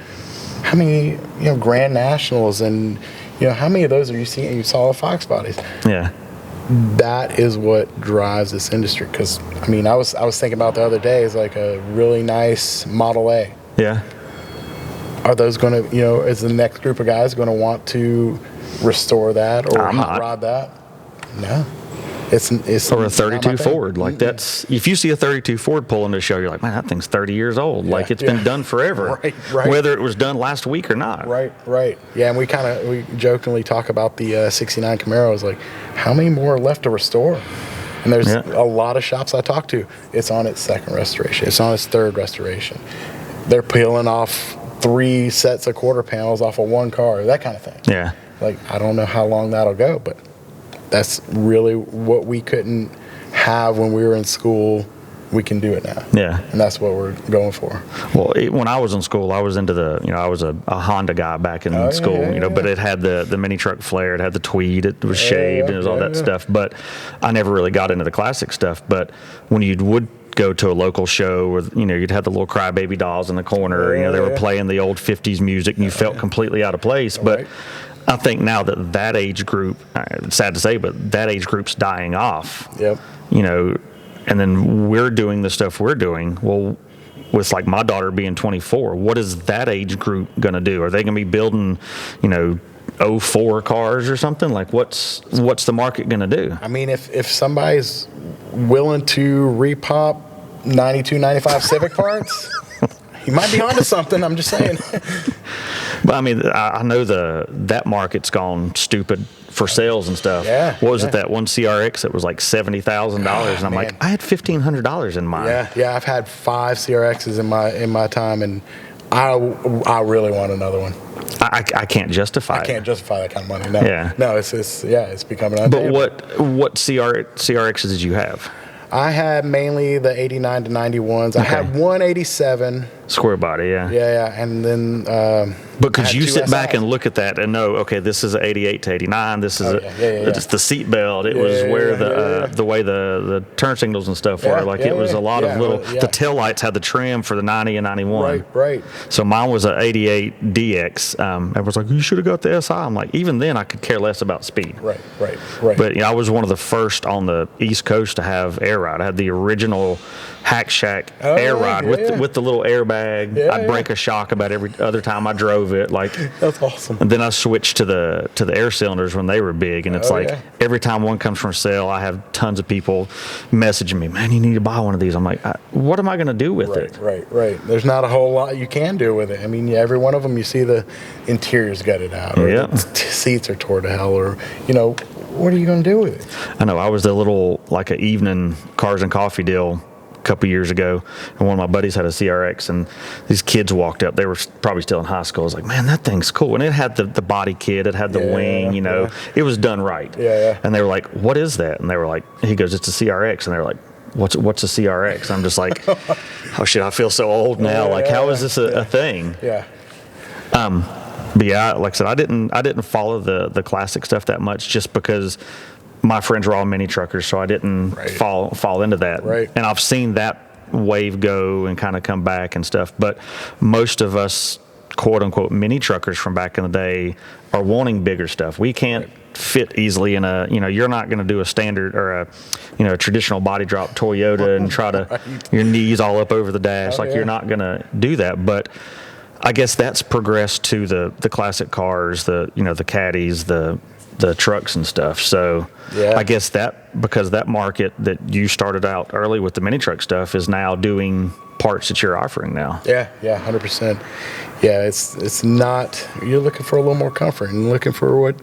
how many, Grand Nationals and, how many of those are you seeing? You saw the Fox bodies. Yeah. That is what drives this industry. Because, I was thinking about the other day, is like a really nice Model A. Yeah. Are those going to, is the next group of guys going to want to restore that or hot rod that? No. It's or a 32 Ford. Like that's, if you see a 32 Ford pulling the show, you're like, man, that thing's 30 years old. Yeah, like it's been done forever. Right. Whether it was done last week or not. Right. Yeah, and we jokingly talk about the 69 Camaro. Is like, how many more are left to restore? And there's a lot of shops I talk to. It's on its second restoration. It's on its third restoration. They're peeling off 3 sets of quarter panels off of one car, that kind of thing. Yeah. Like, I don't know how long that'll go, but that's really what we couldn't have when we were in school. We can do it now. Yeah. And that's what we're going for. Well, when I was in school, I was into I was a Honda guy back in school, but it had the mini truck flare, it had the tweed, it was shaved, and it was all that stuff. But I never really got into the classic stuff. But when you would go to a local show where, you'd have the little crybaby dolls in the corner, they were playing the old 50s music, and you felt completely out of place. But I think now that age group, it's sad to say, but that age group's dying off. Yep. And then we're doing the stuff we're doing. Well, with like my daughter being 24, what is that age group going to do? Are they going to be building, 04 cars or something? Like what's the market going to do? I mean, if somebody's willing to repop 92, 95 Civic parts, you might be onto something. I'm just saying. But I mean, I know that market's gone stupid for sales and stuff. Yeah. What was it, that one CRX that was like $70,000? And I'm like, I had $1,500 in mine. Yeah. I've had 5 CRXs in my time, and I really want another one. I can't justify it. I can't justify that kind of money. No. Yeah. No, it's becoming untenable. But what CRXs did you have? I had mainly the 89 to 91s. I had 187. Square body, yeah. Yeah, and then. But could you sit back and look at that and know, okay, this is an 88 to 89. This is it's the seat belt. It was where the way the turn signals and stuff were. Like it was a lot of little. The taillights had the trim for the 90 and 91. Right. So mine was an 88 DX. Everyone's like, you should have got the SI. I'm like, even then I could care less about speed. Right. But I was one of the first on the East Coast to have air ride. I had the original Hack Shack air ride with the little airbag. I'd break a shock about every other time I drove it. Like that's awesome. And then I switched to the air cylinders when they were big, and it's every time one comes from sale, I have tons of people messaging me, man, you need to buy one of these. I'm like, what am I going to do with it? Right. There's not a whole lot you can do with it. I mean, every one of them, you see the interior's gutted out, or the seats are tore to hell, or what are you going to do with it? I know. I was the little like an evening cars and coffee deal a couple years ago, and one of my buddies had a CRX, and these kids walked up. They were probably still in high school. I was like, man, that thing's cool. And it had the body kit, it had the wing, it was done right. And they were like, what is that? And they were like, he goes, it's a CRX. And they were like, what's a CRX? And I'm just like, oh shit, I feel so old now. How is this a thing? But like I said, I didn't follow the classic stuff that much, just because my friends were all mini truckers, so I didn't fall into that. And I've seen that wave go and kind of come back and stuff. But most of us, quote unquote, mini truckers from back in the day are wanting bigger stuff. We can't fit easily in a, you're not going to do a standard or a traditional body drop Toyota and try to your knees all up over the dash. You're not going to do that. But I guess that's progressed to the classic cars, the caddies, the trucks and stuff. So I guess because that market that you started out early with the mini truck stuff is now doing parts that you're offering now. 100%. It's not, you're looking for a little more comfort and looking for what,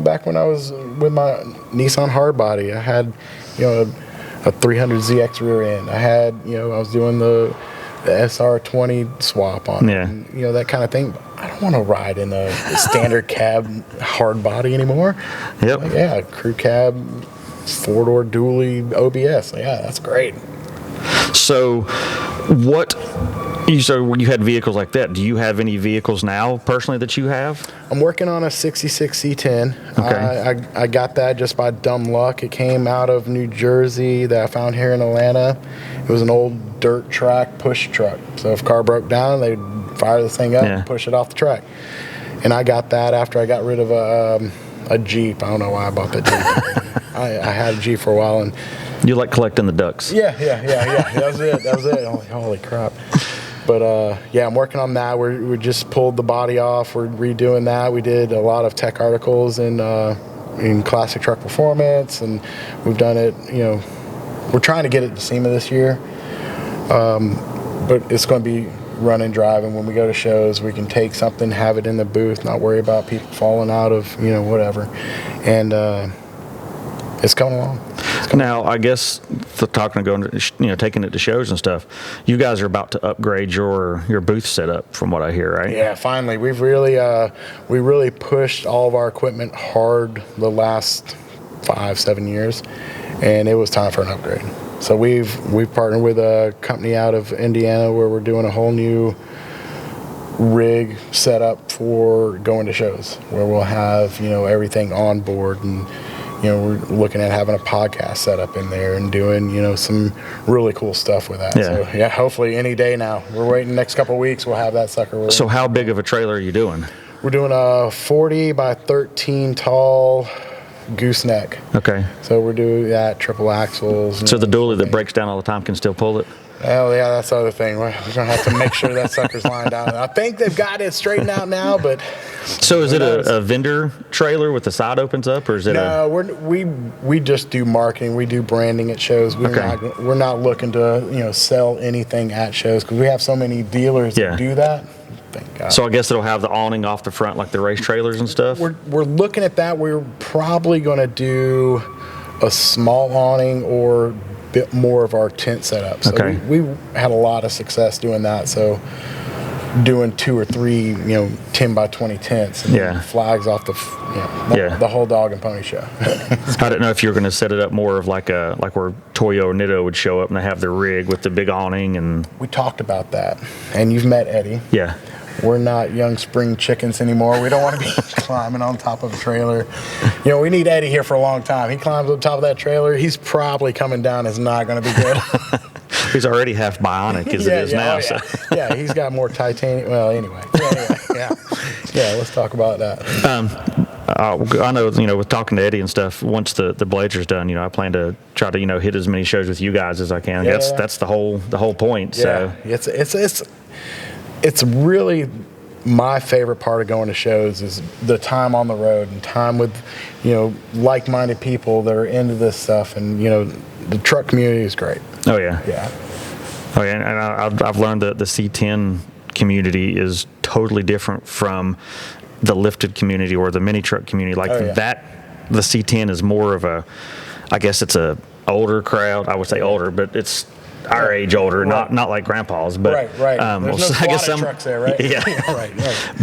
back when I was with my Nissan hardbody, I had, a 300ZX rear end. I had, I was doing the SR20 swap on it, and, that kind of thing. I don't want to ride in a standard cab hard body anymore. Crew cab, 4-door dually OBS. That's great. So you had vehicles like that. Do you have any vehicles now personally that you have? I'm working on a 66 C10. Okay. I got that just by dumb luck. It came out of New Jersey that I found here in Atlanta. It was an old dirt track push truck. So if a car broke down, they'd fire this thing up and push it off the track. And I got that after I got rid of a Jeep. I don't know why I bought that Jeep. I had a Jeep for a while. And you like collecting the ducks. Yeah. That was it. Holy crap. But I'm working on that. We just pulled the body off. We're redoing that. We did a lot of tech articles in classic truck performance, and we've done it. We're trying to get it to SEMA this year, but it's going to be run and drive. And when we go to shows, we can take something, have it in the booth, not worry about people falling out of whatever, and it's coming along. Now, I guess taking it to shows and stuff, you guys are about to upgrade your booth setup, from what I hear, right? Yeah, finally. We've really pushed all of our equipment hard the last 5-7 years, and it was time for an upgrade. So we've partnered with a company out of Indiana where we're doing a whole new rig setup for going to shows, where we'll have everything on board, and we're looking at having a podcast set up in there and doing, some really cool stuff with that. So, hopefully any day now. We're waiting the next couple of weeks. We'll have that sucker. So how big of a trailer are you doing? We're doing a 40 by 13 tall gooseneck. Okay. So we're doing that, triple axles. So the dually that breaks down all the time can still pull it? Oh, yeah, that's the other thing. We're going to have to make sure that sucker's lined out. I think they've got it straightened out now, but... So is it a vendor trailer with the side opens up, or is it we just do marketing. We do branding at shows. We're not looking to, sell anything at shows, because we have so many dealers that do that. Thank God. So I guess it'll have the awning off the front like the race trailers and stuff? We're looking at that. We're probably going to do a small awning or bit more of our tent setup. So we had a lot of success doing that. So doing 2 or 3, 10 by 20 tents and then flags off the whole dog and pony show. I didn't know if you were going to set it up more of like where Toyo or Nitto would show up and they have their rig with the big awning. And we talked about that, and you've met Eddie. Yeah. We're not young spring chickens anymore. We don't want to be climbing on top of a trailer. We need Eddie here for a long time. He climbs on top of that trailer. He's probably coming down. Is not going to be good. He's already half bionic as it is now. So. Yeah, he's got more titanium. Well, anyway. Yeah. Let's talk about that. I know, with talking to Eddie and stuff, once the Blazer's done, I plan to try to, hit as many shows with you guys as I can. That's the whole point. So it's really my favorite part of going to shows is the time on the road and time with, like-minded people that are into this stuff, and the truck community is great. Oh yeah. Yeah. Oh yeah, and I've learned that the C10 community is totally different from the lifted community or the mini truck community. That, the C10 is more of I guess it's a older crowd. I would say older, but it's our age older, right. not like grandpa's. But right. There's no squatted trucks there, right? Yeah. Right.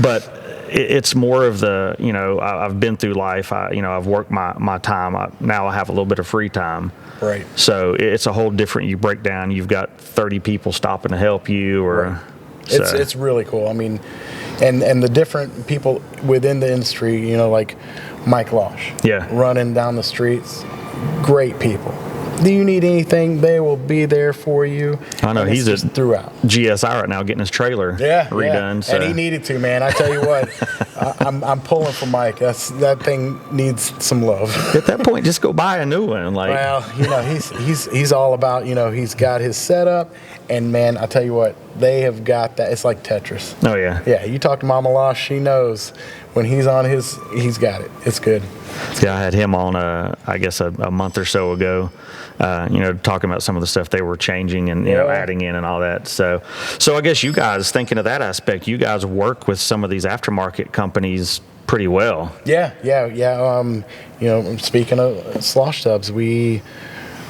But it's more of the, I've been through life. I've worked my time. Now I have a little bit of free time. Right. So it's a whole different. You break down. You've got 30 people stopping to help you, or. Right. It's really cool. I mean, and the different people within the industry, like Mike Losh. Yeah. Running down the streets, great people. Do you need anything? They will be there for you. I know he's just throughout GSI right now, getting his trailer redone. Yeah. So. And he needed to, man. I tell you what, I'm pulling for Mike. That thing needs some love. At that point, just go buy a new one. Well, he's all about. He's got his setup, and man, I tell you what, they have got that. It's like Tetris. Oh yeah. Yeah. You talk to Mama Losh, she knows when he's on he's got it. It's good. Yeah, I had him on, I guess a month or so ago. Talking about some of the stuff they were changing and adding in and all that. So I guess you guys, thinking of that aspect, you guys work with some of these aftermarket companies pretty well. Yeah. Speaking of slosh tubs, we've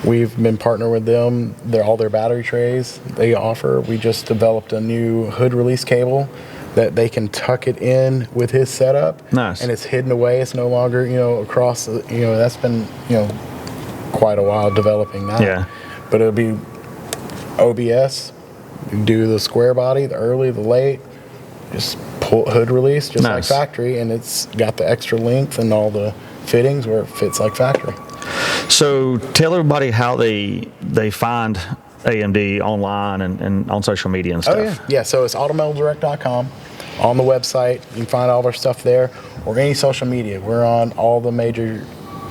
been partnered with them. All their battery trays they offer. We just developed a new hood release cable that they can tuck it in with his setup. Nice. And it's hidden away. It's no longer, across, that's been, quite a while developing that. Yeah. But it'll be OBS, do the square body, the early, the late, just pull hood release, just nice. like factory, and it's got the extra length and all the fittings where it fits like factory. So tell everybody how they find AMD online and on social media and stuff. Oh, yeah. So it's autometaldirect.com. On the website, you can find all of our stuff there, or any social media. We're on all the major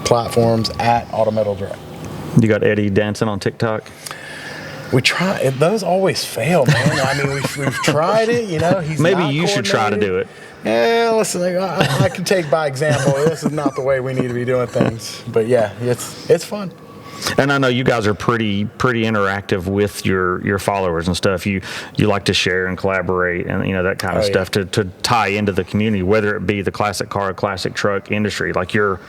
platforms at Autometal Direct. You got Eddie dancing on TikTok? We try. Those always fail, man. I mean, we've tried it. He's maybe you should try to do it. Yeah, listen, I can take by example. This is not the way we need to be doing things. But yeah, it's fun. And I know you guys are pretty interactive with your followers and stuff. You like to share and collaborate and that kind of stuff to tie into the community, whether it be the classic car, classic truck industry. Like you're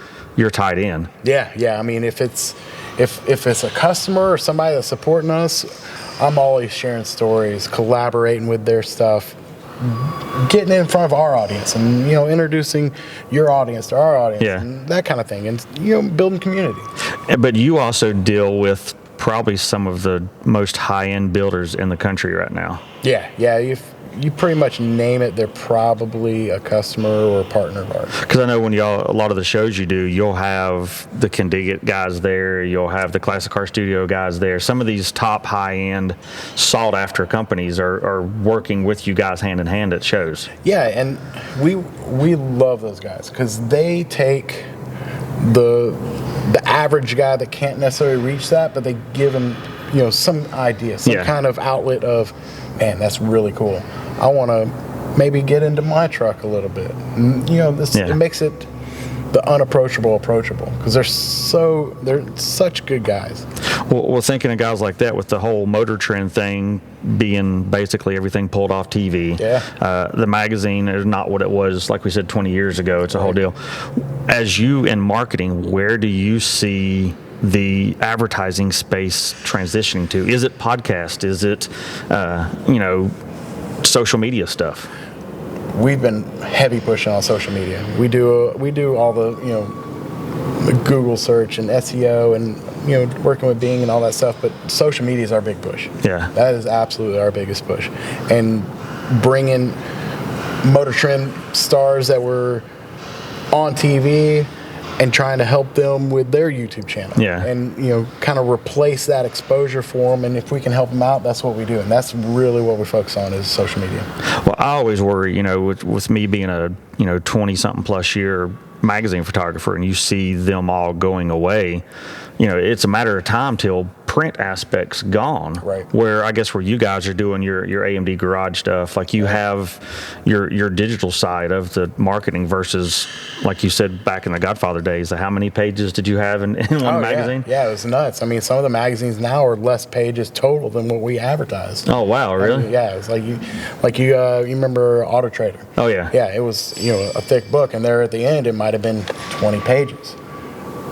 tied in. Yeah. I mean, if it's a customer or somebody that's supporting us, I'm always sharing stories, collaborating with their stuff, getting in front of our audience, and introducing your audience to our audience, and that kind of thing, and building community. But you also deal with probably some of the most high-end builders in the country right now. Yeah. You pretty much name it, they're probably a customer or a partner of ours. Because I know when a lot of the shows you do, you'll have the Condigat guys there, you'll have the Classic Car Studio guys there. Some of these top high-end, sought-after companies are working with you guys hand in hand at shows. Yeah, and we love those guys because they take the average guy that can't necessarily reach that, but they give him some idea, some kind of outlet of, man, that's really cool. I want to maybe get into my truck a little bit. And, it makes it the unapproachable approachable because they're such good guys. Well, thinking of guys like that with the whole Motor Trend thing being basically everything pulled off TV. Yeah. The magazine is not what it was, like we said, 20 years ago. It's a whole deal. As you in marketing, where do you see the advertising space transitioning to? Is it podcast? Is it, social media stuff? We've been heavy pushing on social media. We do all the the Google search and SEO and working with Bing and all that stuff. But social media is our big push. Yeah, that is absolutely our biggest push. And bringing Motor Trend stars that were on TV and trying to help them with their YouTube channel. Yeah. And, kind of replace that exposure for them. And if we can help them out, that's what we do. And that's really what we focus on is social media. Well, I always worry, with me being a, 20-something plus year magazine photographer, and you see them all going away, it's a matter of time till print aspect's gone. Right. Where I guess where you guys are doing your AMD garage stuff, like you have your digital side of the marketing versus, like you said back in the Godfather days, how many pages did you have in one magazine? Yeah, it was nuts. I mean, some of the magazines now are less pages total than what we advertised. Oh wow, really? Yeah, it's like you remember Auto Trader? Oh yeah. Yeah, it was a thick book, and there at the end it might have been 20 pages.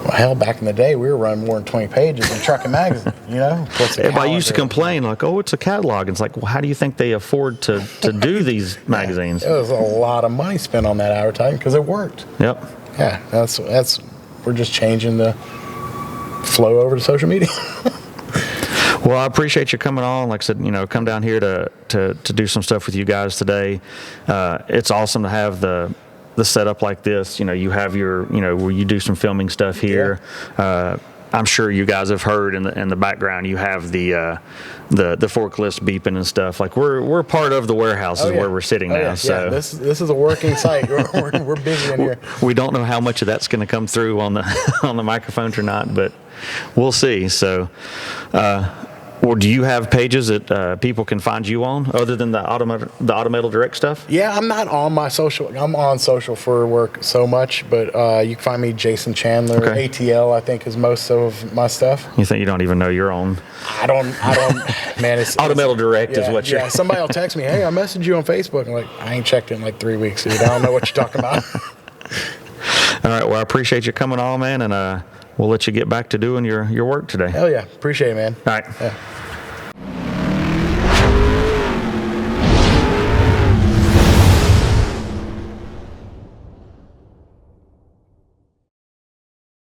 Well, hell, back in the day, we were running more than 20 pages in Trucking Magazine, Everybody used to complain, like, oh, it's a catalog. And it's like, well, how do you think they afford to do these magazines? It was a lot of money spent on that advertising because it worked. Yep. Yeah, that's we're just changing the flow over to social media. Well, I appreciate you coming on. Like I said, come down here to do some stuff with you guys today. It's awesome to have the setup like this. You have your, where you do some filming stuff here. Yeah. I'm sure you guys have heard in the background. You have the forklifts beeping and stuff. Like we're part of the warehouse is where we're sitting now. Yeah. So this is a working site. We're busy in here. We don't know how much of that's going to come through on the microphones or not, but we'll see. So. Or do you have pages that people can find you on other than the Autometal Direct stuff? Yeah, I'm not on my social. I'm on social for work so much, but you can find me Jason Chandler. Okay. ATL, I think, is most of my stuff. You think you don't even know your own? I don't. Man, it's Autometal Direct is what you're. Yeah, somebody will text me, "Hey, I messaged you on Facebook." I'm like, I ain't checked in like 3 weeks, dude. I don't know what you're talking about. All right. Well, I appreciate you coming on, man, and we'll let you get back to doing your work today. Hell yeah. Appreciate it, man. All right. Yeah.